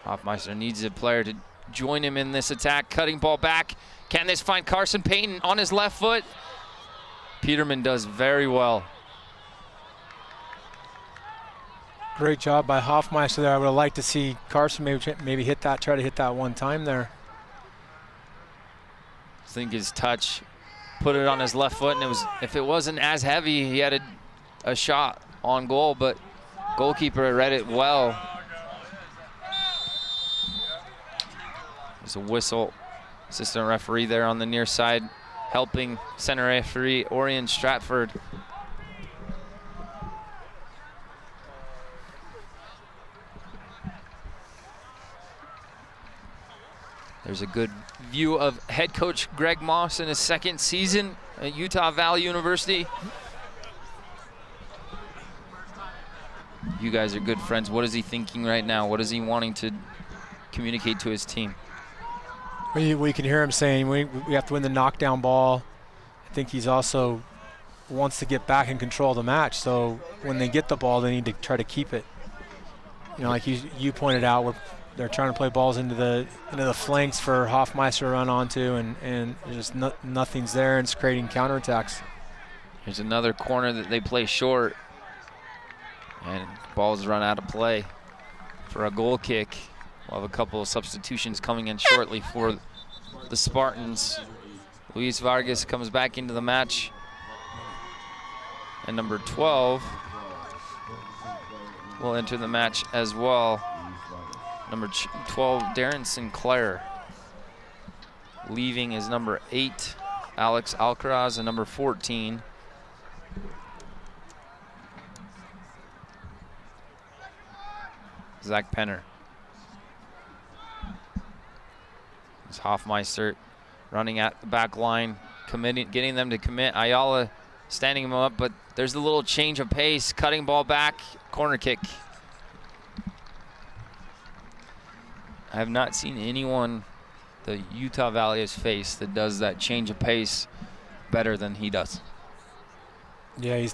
Hoffmeister needs a player to join him in this attack. Cutting ball back. Can this find Carson Payton on his left foot? Peterman does very well. Great job by Hoffmeister there. I would have liked to see Carson maybe hit that, try to hit that one time there. I think his touch put it on his left foot, and if it wasn't as heavy, he had a shot on goal, but goalkeeper read it well. There's a whistle. Assistant referee there on the near side, helping center referee Orion Stratford. There's a good view of head coach Greg Moss in his 2nd season at Utah Valley University. You guys are good friends. What is he thinking right now? What is he wanting to communicate to his team? We can hear him saying we have to win the knockdown ball. I think he's also wants to get back in control of the match. So when they get the ball, they need to try to keep it. You know, like you pointed out, they're trying to play balls into the flanks for Hoffmeister to run onto, and just nothing's there, and it's creating counterattacks. Here's another corner that they play short, and balls run out of play for a goal kick. We'll have a couple of substitutions coming in shortly for the Spartans. Luis Vargas comes back into the match, and number 12 will enter the match as well. Number 12, Darren Sinclair. Leaving is number 8, Alex Alcaraz, and number 14, Zach Penner. It's Hoffmeister running at the back line, getting them to commit. Ayala standing him up, but there's a little change of pace. Cutting ball back, corner kick. I have not seen anyone the Utah Valley has faced that does that change of pace better than he does. Yeah,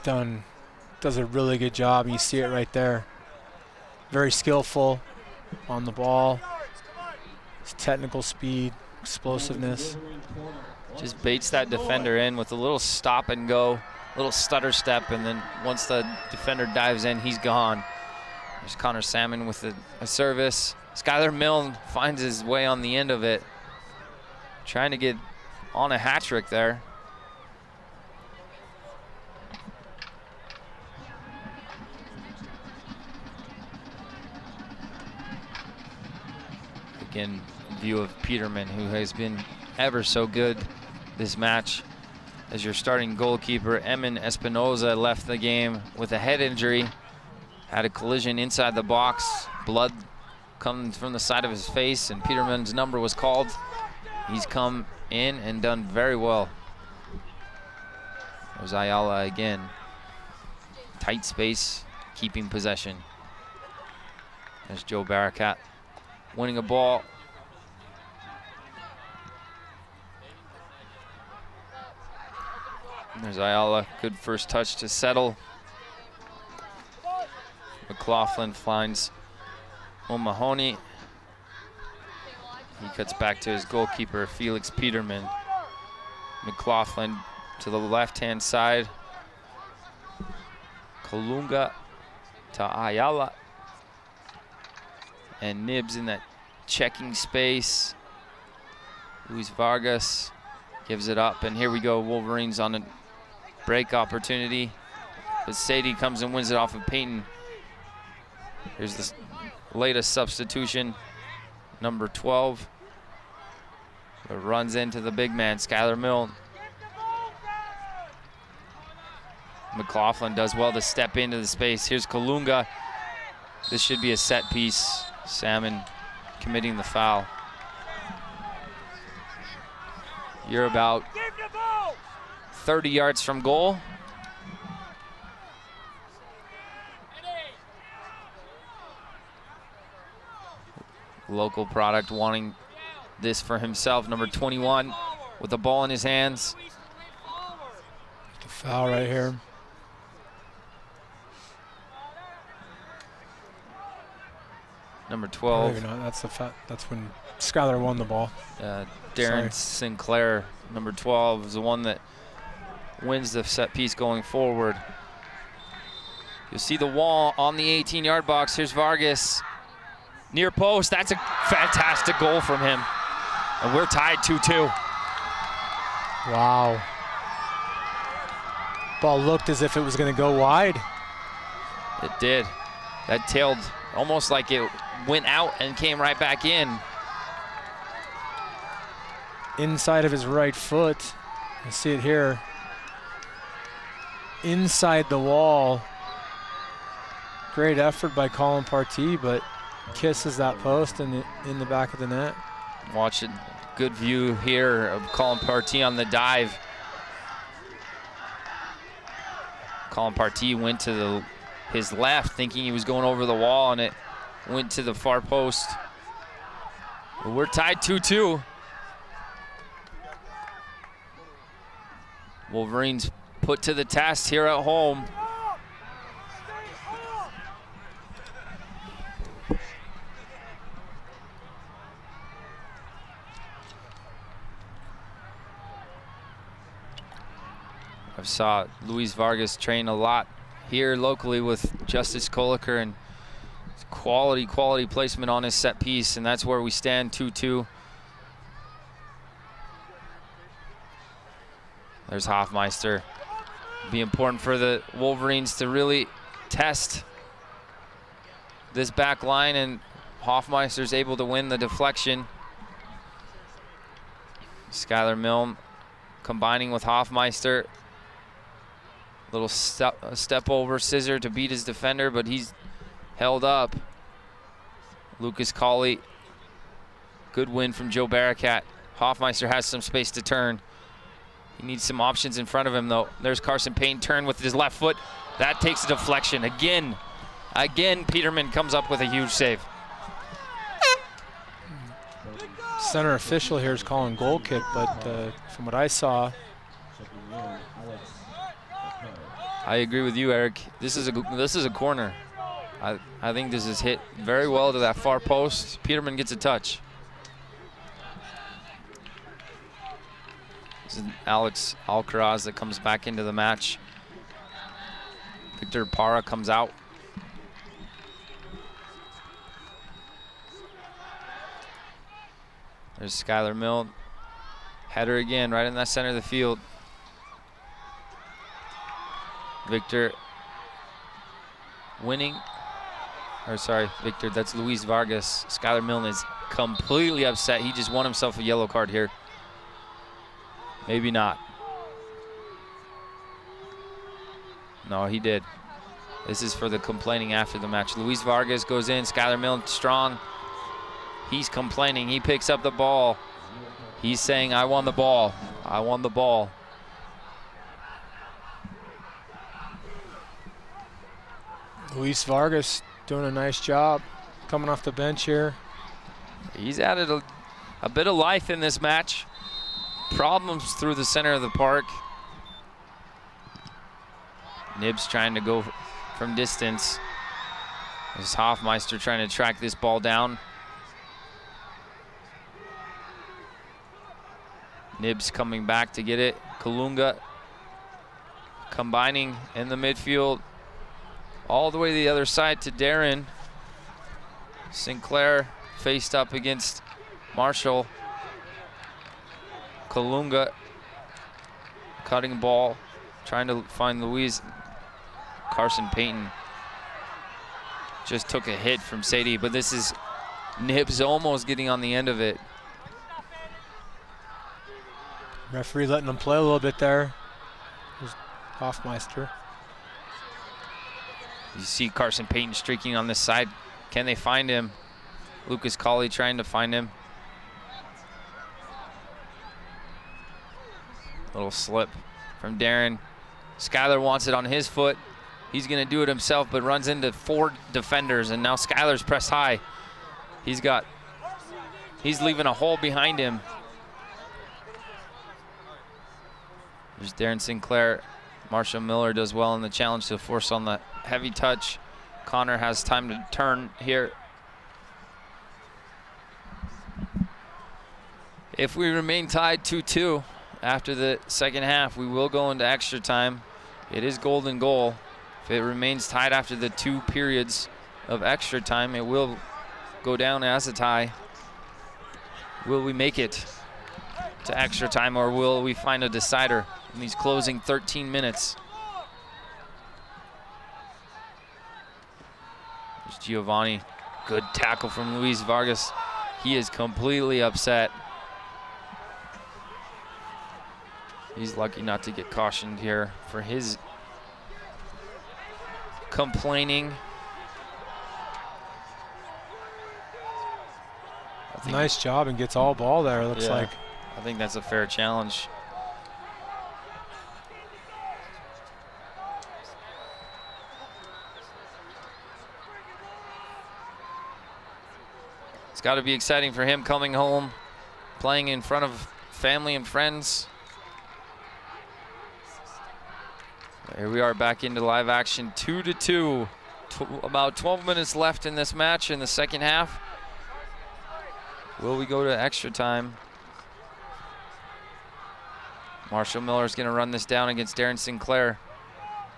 does a really good job. You see it right there. Very skillful on the ball. His technical speed, explosiveness. Just baits that defender in with a little stop and go, little stutter step, and then once the defender dives in, he's gone. There's Connor Salmon with a service. Skylar Milne finds his way on the end of it, trying to get on a hat trick there. Again, view of Peterman, who has been ever so good this match. As your starting goalkeeper, Emin Espinoza, left the game with a head injury, had a collision inside the box, blood coming from the side of his face, and Peterman's number was called. He's come in and done very well. There's Ayala again. Tight space, keeping possession. There's Joe Barakat winning a ball. And there's Ayala, good first touch to settle. McLaughlin finds O'Mahony. He cuts back to his goalkeeper, Felix Peterman. McLaughlin to the left-hand side. Kalunga to Ayala. And Nibs in that checking space. Luis Vargas gives it up, and here we go. Wolverines on a break opportunity. But Sadie comes and wins it off of Payton. Here's the latest substitution, number 12. It runs into the big man, Skylar Milne. McLaughlin does well to step into the space. Here's Kalunga. This should be a set piece. Salmon committing the foul. You're about 30 yards from goal. Local product wanting this for himself. Number 21 with the ball in his hands. The foul right here. Number 12. Maybe not. That's when Skylar won the ball. Darren Sinclair, number 12, is the one that wins the set piece going forward. You'll see the wall on the 18-yard box. Here's Vargas. Near post. That's a fantastic goal from him. And we're tied 2-2. Wow. Ball looked as if it was going to go wide. It did. That tailed almost like it went out and came right back in. Inside of his right foot. I see it here. Inside the wall. Great effort by Colin Partee, but kisses that post in the back of the net. Watch it. Good view here of Colin Partee on the dive. Colin Partee went to his left thinking he was going over the wall, and it went to the far post. But we're tied 2-2. Wolverines put to the test here at home. I saw Luis Vargas train a lot here locally with Justice Koliker, and quality placement on his set piece, and that's where we stand 2-2. There's Hoffmeister. Be important for the Wolverines to really test this back line, and Hoffmeister's able to win the deflection. Skylar Milne combining with Hoffmeister. Little step over scissor to beat his defender, but he's held up. Lucas Colley, good win from Joe Barakat. Hoffmeister has some space to turn. He needs some options in front of him, though. There's Carson Payne, turn with his left foot. That takes a deflection. Again, Peterman comes up with a huge save. Center official here is calling goal kick, but from what I saw, I agree with you, Eric. This is a corner. I think this is hit very well to that far post. Peterman gets a touch. This is Alex Alcaraz that comes back into the match. Victor Parra comes out. There's Skylar Milne. Header again, right in that center of the field. Victor winning. Or sorry, Victor, that's Luis Vargas. Skylar Milne is completely upset. He just won himself a yellow card here. Maybe not. No, he did. This is for the complaining after the match. Luis Vargas goes in. Skylar Milne strong. He's complaining. He picks up the ball. He's saying, I won the ball. I won the ball. Luis Vargas doing a nice job coming off the bench here. He's added a bit of life in this match. Problems through the center of the park. Nibs trying to go from distance. There's Hoffmeister trying to track this ball down. Nibs coming back to get it. Kalunga combining in the midfield. All the way to the other side to Darren. Sinclair faced up against Marshall. Kalunga cutting ball, trying to find Louise. Carson Payton just took a hit from Sadie, but this is Nibs almost getting on the end of it. Referee letting them play a little bit there. There's Hoffmeister. You see Carson Payton streaking on this side. Can they find him? Lucas Colley trying to find him. Little slip from Darren. Skylar wants it on his foot. He's going to do it himself, but runs into 4 defenders, and now Skylar's pressed high. He's leaving a hole behind him. There's Darren Sinclair. Marshall Miller does well in the challenge to force on the heavy touch. Connor has time to turn here. If we remain tied 2-2 after the second half, we will go into extra time. It is golden goal. If it remains tied after the 2 periods of extra time, it will go down as a tie. Will we make it to extra time, or will we find a decider in these closing 13 minutes? There's Giovanni. Good tackle from Luis Vargas. He is completely upset. He's lucky not to get cautioned here for his complaining. Nice job, and gets all ball there, it looks like. I think that's a fair challenge. It's got to be exciting for him coming home, playing in front of family and friends. Here we are back into live action, 2-2. About 12 minutes left in this match in the second half. Will we go to extra time? Marshall Miller is going to run this down against Darren Sinclair.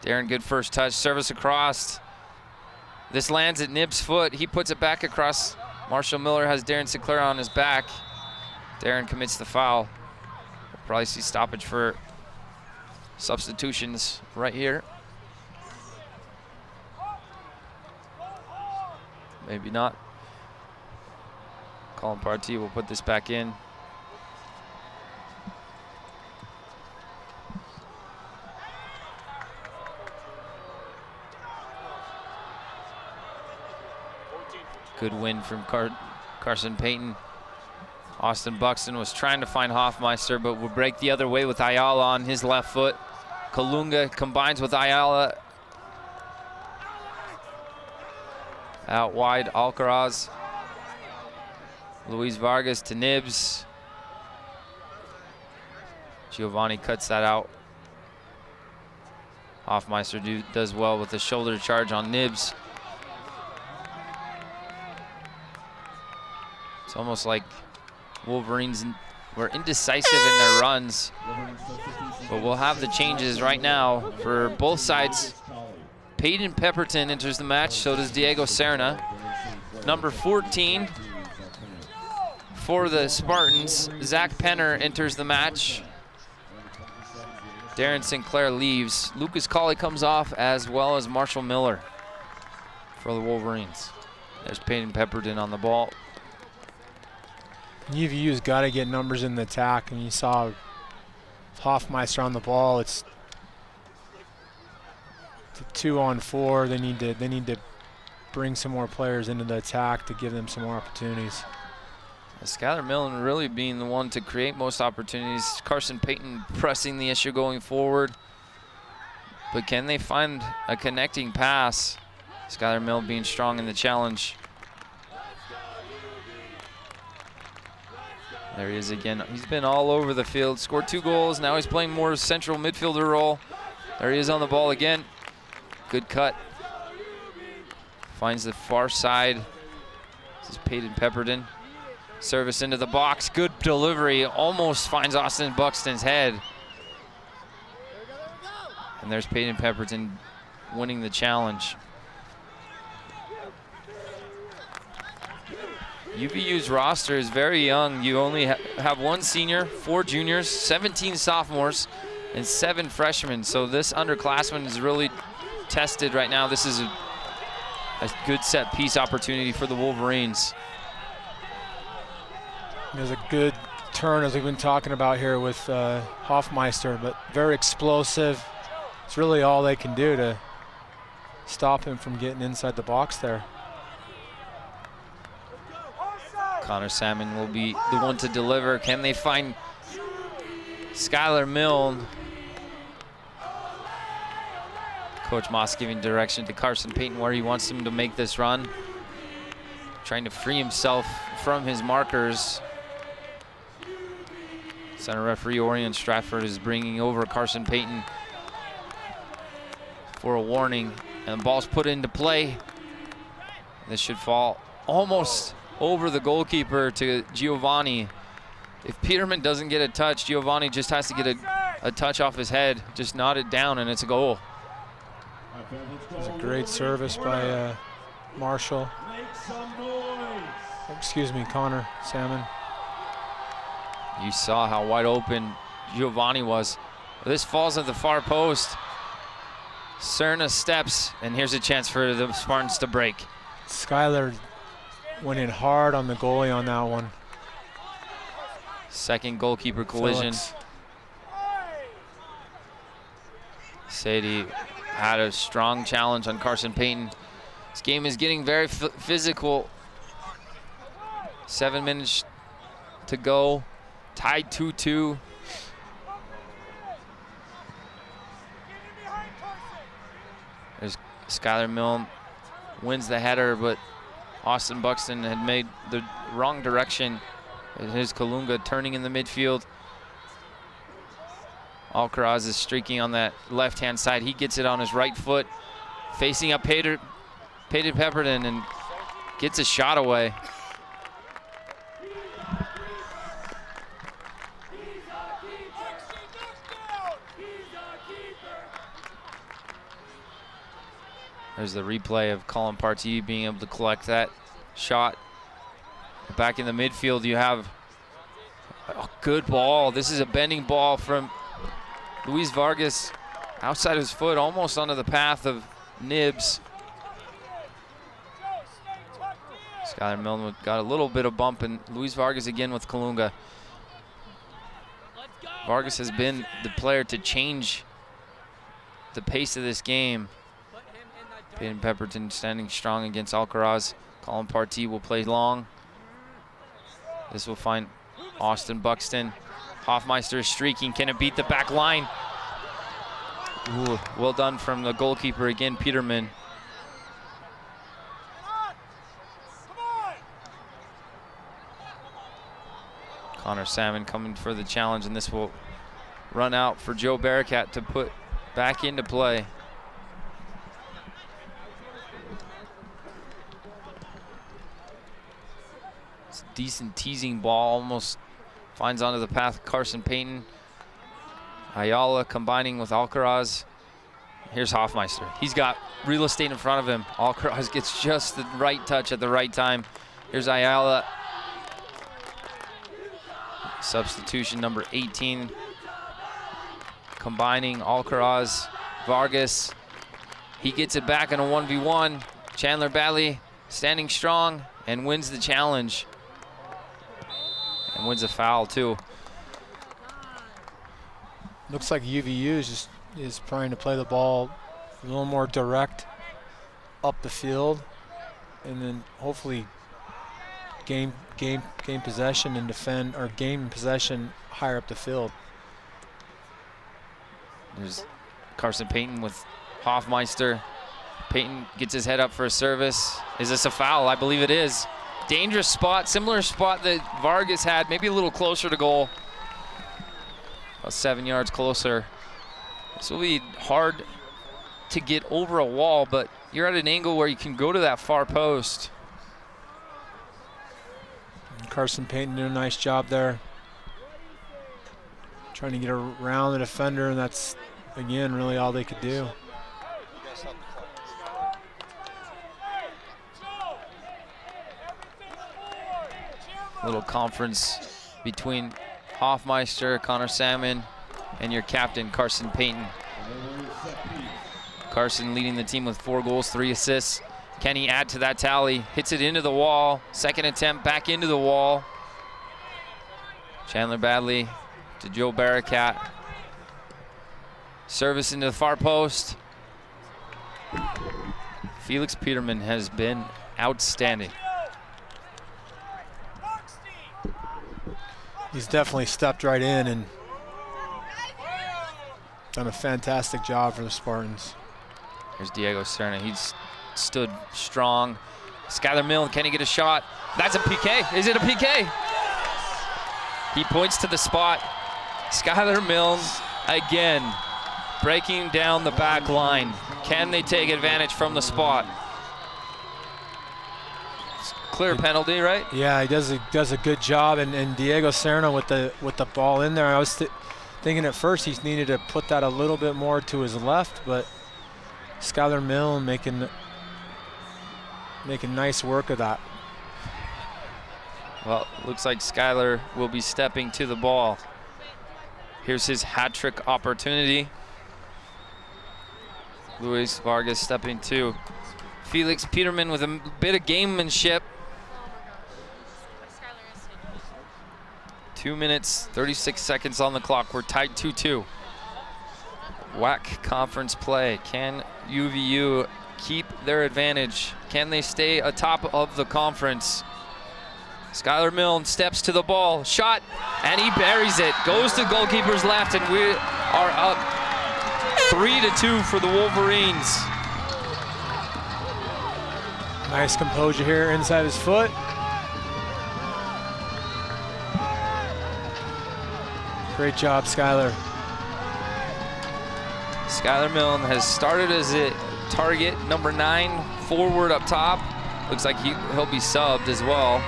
Darren, good first touch, service across. This lands at Nib's foot. He puts it back across. Marshall Miller has Darren Sinclair on his back. Darren commits the foul. We'll probably see stoppage for substitutions right here. Maybe not. Colin Partee will put this back in. Good win from Carson Payton. Austin Buxton was trying to find Hoffmeister, but will break the other way with Ayala on his left foot. Kalunga combines with Ayala. Out wide, Alcaraz. Luis Vargas to Nibs. Giovanni cuts that out. Hoffmeister does well with the shoulder charge on Nibs. It's almost like Wolverines were indecisive in their runs. But we'll have the changes right now for both sides. Peyton Pepperton enters the match, so does Diego Serna. Number 14 for the Spartans, Zach Penner enters the match. Darren Sinclair leaves. Lucas Colley comes off, as well as Marshall Miller for the Wolverines. There's Peyton Pepperton on the ball. UVU's got to get numbers in the attack, and you saw Hoffmeister on the ball. It's 2-on-4. They need to bring some more players into the attack to give them some more opportunities. Skylar Millen really being the one to create most opportunities. Carson Payton pressing the issue going forward. But can they find a connecting pass? Skylar Millen being strong in the challenge. There he is again. He's been all over the field. Scored 2 goals. Now he's playing more central midfielder role. There he is on the ball again. Good cut. Finds the far side. This is Peyton Pepperton. Service into the box, good delivery, almost finds Austin Buxton's head. And there's Peyton Pepperton winning the challenge. UVU's roster is very young. You only have 1 senior, 4 juniors, 17 sophomores, and 7 freshmen. So this underclassman is really tested right now. This is a good set piece opportunity for the Wolverines. There's a good turn, as we've been talking about here with Hoffmeister, but very explosive. It's really all they can do to stop him from getting inside the box there. Connor Salmon will be the one to deliver. Can they find Skylar Milne? Coach Moss giving direction to Carson Payton where he wants him to make this run. Trying to free himself from his markers. Center referee Orion Stratford is bringing over Carson Payton for a warning, and the ball's put into play. This should fall almost over the goalkeeper to Giovanni. If Peterman doesn't get a touch, Giovanni just has to get a touch off his head, just nod it down, and it's a goal. It's a great service by Marshall. Excuse me, Connor Salmon. You saw how wide open Giovanni was. This falls at the far post. Cerna steps, and here's a chance for the Spartans to break. Skylar went in hard on the goalie on that one. Second goalkeeper collision. Sadie had a strong challenge on Carson Payton. This game is getting very physical. 7 minutes to go. Tied 2-2. There's Skylar Milne wins the header, but Austin Buxton had made the wrong direction. His Kalunga turning in the midfield. Alcaraz is streaking on that left-hand side. He gets it on his right foot, facing up Peyton Pepperton, and gets a shot away. There's the replay of Colin Partee being able to collect that shot. Back in the midfield, you have a good ball. This is a bending ball from Luis Vargas outside his foot, almost onto the path of Nibs. Skylar Milne got a little bit of bump, and Luis Vargas again with Kalunga. Vargas has been the player to change the pace of this game. Peyton Pepperton standing strong against Alcaraz. Colin Partee will play long. This will find Austin Buxton. Hoffmeister is streaking. Can it beat the back line? Ooh, well done from the goalkeeper again, Peterman. Connor Salmon coming for the challenge, and this will run out for Joe Barakat to put back into play. It's a decent teasing ball, almost finds onto the path of Carson Payton. Ayala combining with Alcaraz. Here's Hoffmeister. He's got real estate in front of him. Alcaraz gets just the right touch at the right time. Here's Ayala. Substitution number 18. Combining Alcaraz, Vargas. He gets it back in a 1v1. Chandler Bally standing strong and wins the challenge. And wins a foul too. Looks like UVU is trying to play the ball a little more direct up the field, and then hopefully game possession and defend, or game possession higher up the field. There's Carson Payton with Hoffmeister. Payton gets his head up for a service. Is this a foul? I believe it is. Dangerous spot, similar spot that Vargas had, maybe a little closer to goal. About 7 yards closer. This will be hard to get over a wall, but you're at an angle where you can go to that far post. Carson Payton did a nice job there. Trying to get around the defender, and that's, again, really all they could do. Little conference between Hoffmeister, Connor Salmon, and your captain, Carson Payton. Carson leading the team with 4 goals, 3 assists. Can he add to that tally? Hits it into the wall. Second attempt back into the wall. Chandler Badley to Joe Barakat. Service into the far post. Felix Peterman has been outstanding. He's definitely stepped right in and done a fantastic job for the Spartans. Here's Diego Serna. He's stood strong. Skylar Milne, can he get a shot? That's a PK. Is it a PK? He points to the spot. Skylar Milne again breaking down the back line. Can they take advantage from the spot? It's clear penalty, right? Yeah, he does a good job, and Diego Serna with the ball in there. I was thinking at first he's needed to put that a little bit more to his left, but Skylar Milne making nice work of that. Well, looks like Skylar will be stepping to the ball. Here's his hat-trick opportunity. Luis Vargas stepping to. Felix Peterman with a bit of gamemanship. 2 minutes, 36 seconds on the clock. We're tied 2-2. WAC conference play. Can UVU keep their advantage? Can they stay atop of the conference? Skylar Milne steps to the ball, shot, and he buries it. Goes to goalkeeper's left, and we are up 3-2 for the Wolverines. Nice composure here inside his foot. Great job, Skylar. Skylar Milne has started as a target, number 9, forward up top. Looks like he'll be subbed as well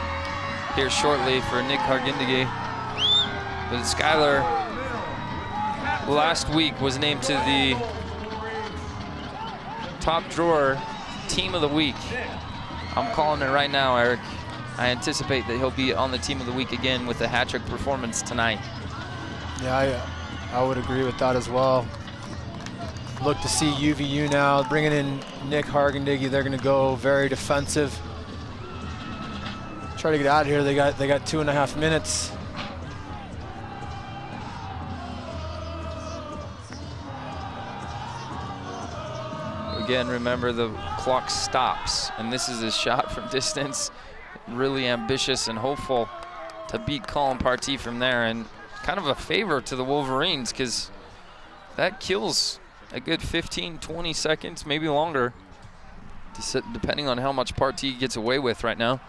here shortly for Nick Hargindighi. But Skylar last week was named to the top drawer team of the week. I'm calling it right now, Eric. I anticipate that he'll be on the team of the week again with a hat-trick performance tonight. Yeah, I would agree with that as well. Look to see UVU now bringing in Nick Hargindighi. They're going to go very defensive. Try to get out of here. They got 2.5 minutes. Again, remember the clock stops, and this is a shot from distance. Really ambitious and hopeful to beat Colin Partee from there, and kind of a favor to the Wolverines because that kills a good 15, 20 seconds, maybe longer, depending on how much Partee gets away with right now.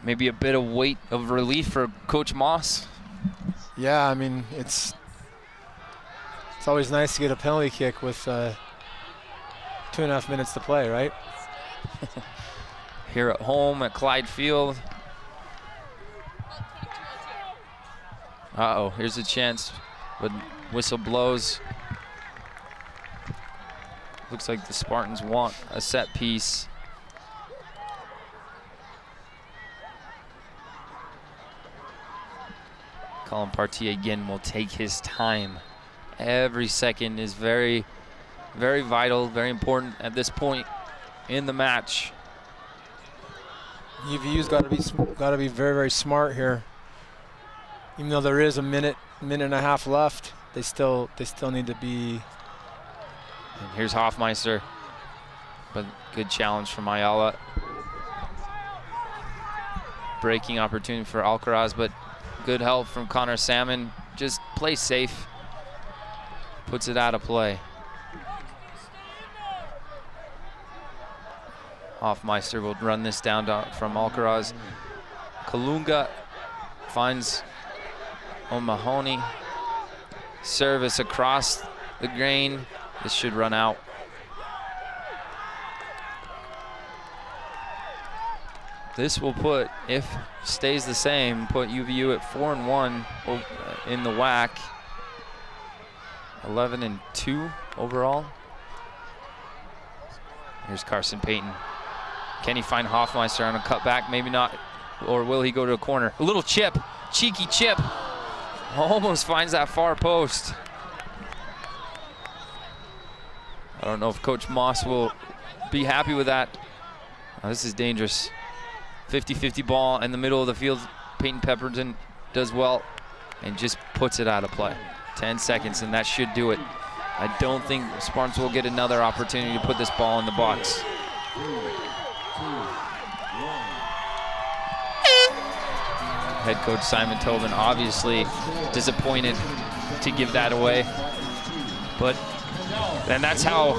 Maybe a bit of weight of relief for Coach Moss. Yeah, I mean, it's always nice to get a penalty kick with 2.5 minutes to play, right? Here at home at Clyde Field. Uh-oh, here's a chance, but whistle blows. Looks like the Spartans want a set piece. Colin Partee again will take his time. Every second is very, very vital, very important at this point in the match. UVU's got to be very, very smart here. Even though there is a minute and a half left, they still need to be. And here's Hoffmeister, but good challenge from Ayala. Breaking opportunity for Alcaraz, but good help from Connor Salmon. Just play safe. Puts it out of play. Hoffmeister will run this down from Alcaraz. Kalunga finds O'Mahony. Service across the grain. This should run out. This will put, if stays the same, put UVU at 4-1 in the WAC. 11-2 overall. Here's Carson Payton. Can he find Hoffmeister on a cutback? Maybe not. Or will he go to a corner? A little chip, cheeky chip. Almost finds that far post. I don't know if Coach Moss will be happy with that. This is dangerous. 50-50 ball in the middle of the field. Peyton Pepperton does well and just puts it out of play. 10 seconds, and that should do it. I don't think Spartans will get another opportunity to put this ball in the box. Head coach Simon Tobin obviously disappointed to give that away. But then that's how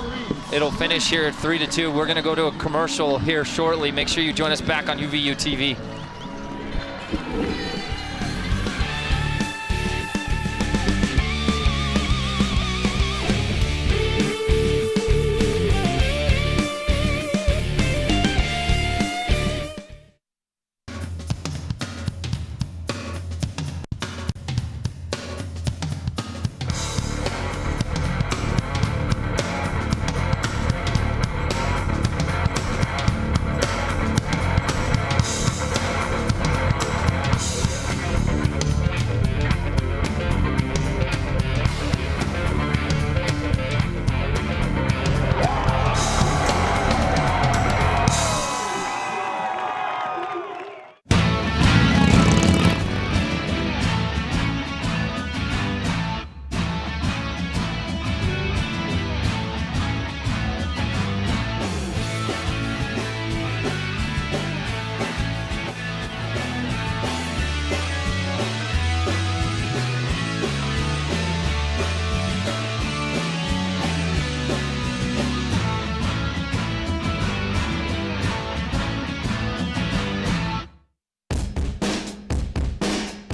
it'll finish here at 3-2. We're gonna go to a commercial here shortly. Make sure you join us back on UVU TV.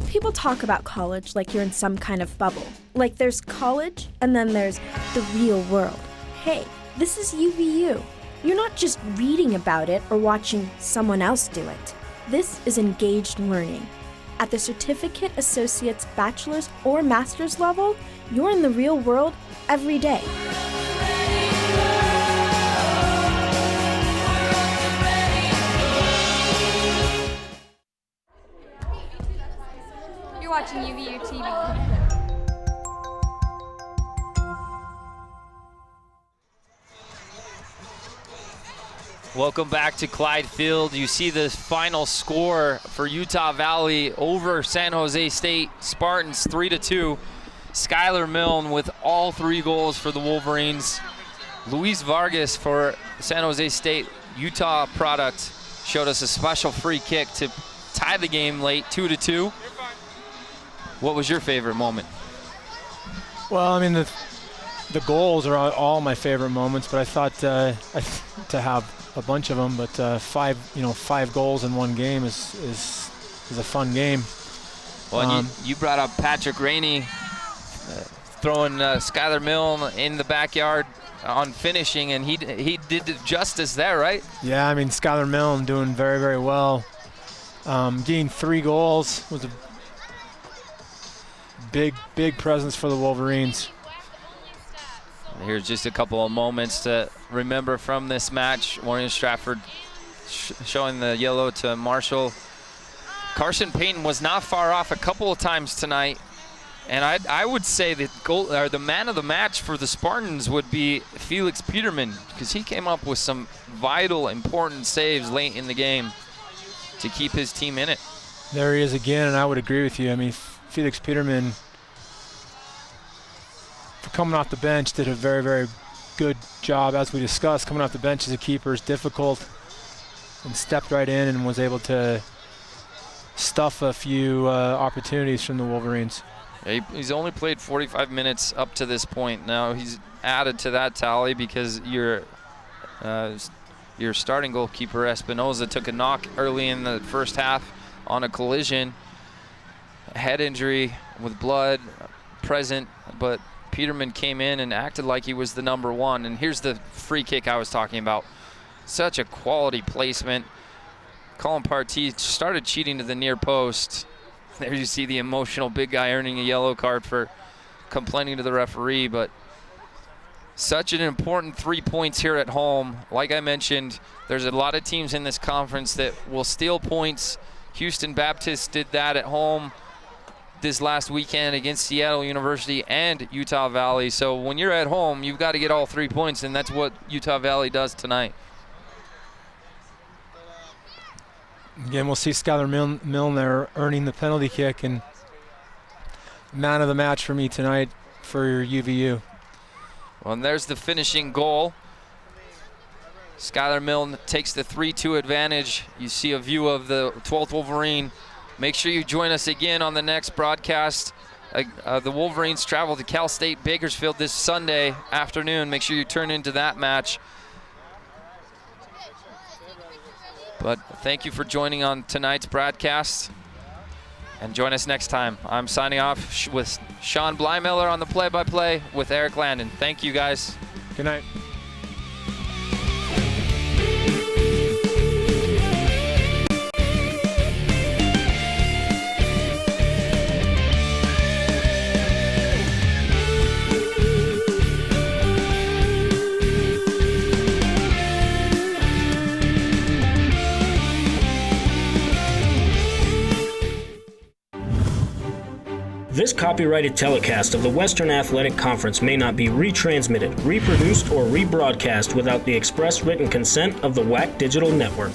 People talk about college like you're in some kind of bubble. Like there's college, and then there's the real world. Hey, this is UVU. You're not just reading about it or watching someone else do it. This is engaged learning. At the certificate, associate's, bachelor's, or master's level, you're in the real world every day. You're watching UVU TV. Welcome back to Clyde Field. You see the final score for Utah Valley over San Jose State Spartans, 3-2. Skylar Milne with all 3 goals for the Wolverines. Luis Vargas for San Jose State, Utah product, showed us a special free kick to tie the game late, 2-2. What was your favorite moment? Well, I mean, the goals are all my favorite moments, but I thought to have a bunch of them, but 5 goals in one game is a fun game. Well, you brought up Patrick Rainey throwing Skylar Milne in the backyard on finishing, and he did justice there, right? Yeah, I mean, Skylar Milne doing very, very well. Getting 3 goals was a big presence for the Wolverines. Here's just a couple of moments to remember from this match. Warren Stratford showing the yellow to Marshall. Carson Payton was not far off a couple of times tonight, and I would say that the man of the match for the Spartans would be Felix Peterman, because he came up with some vital, important saves late in the game to keep his team in it. There he is again, and I would agree with you. I mean, Felix Peterman, for coming off the bench, did a very, very good job. As we discussed, coming off the bench as a keeper is difficult, and stepped right in and was able to stuff a few opportunities from the Wolverines. He's only played 45 minutes up to this point. Now he's added to that tally because your starting goalkeeper Espinoza took a knock early in the first half on a collision. Head injury with blood present, but Peterman came in and acted like he was the number 1. And here's the free kick I was talking about. Such a quality placement. Colin Partee started cheating to the near post. There you see the emotional big guy earning a yellow card for complaining to the referee, but such an important 3 points here at home. Like I mentioned, there's a lot of teams in this conference that will steal points. Houston Baptist did that at home this last weekend against Seattle University and Utah Valley. So when you're at home, you've got to get all 3 points, and that's what Utah Valley does tonight. Again, we'll see Skylar Milner earning the penalty kick, and man of the match for me tonight for UVU. Well, and there's the finishing goal. Skylar Milne takes the 3-2 advantage. You see a view of the 12th Wolverine. Make sure you join us again on the next broadcast. The Wolverines travel to Cal State Bakersfield this Sunday afternoon. Make sure you turn into that match. But thank you for joining on tonight's broadcast. And join us next time. I'm signing off with Sean Blymiller on the play-by-play with Eric Landon. Thank you, guys. Good night. This copyrighted telecast of the Western Athletic Conference may not be retransmitted, reproduced, or rebroadcast without the express written consent of the WAC Digital Network.